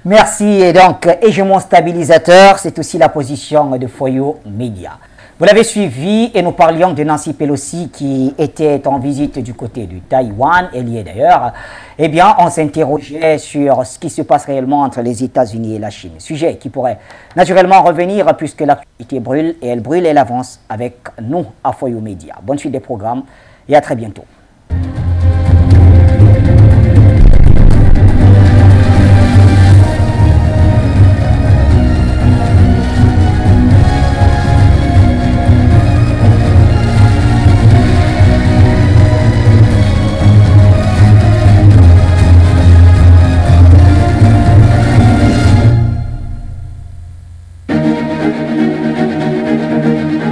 Merci. Et donc, hégémon stabilisateur, c'est aussi la position de Foyo Média. Vous l'avez suivi et nous parlions de Nancy Pelosi qui était en visite du côté du Taïwan, elle y est d'ailleurs. Eh bien, on s'interrogeait sur ce qui se passe réellement entre les États-Unis et la Chine. Sujet qui pourrait naturellement revenir puisque l'actualité brûle et elle avance avec nous à Foyo Média. Bonne suite des programmes et à très bientôt.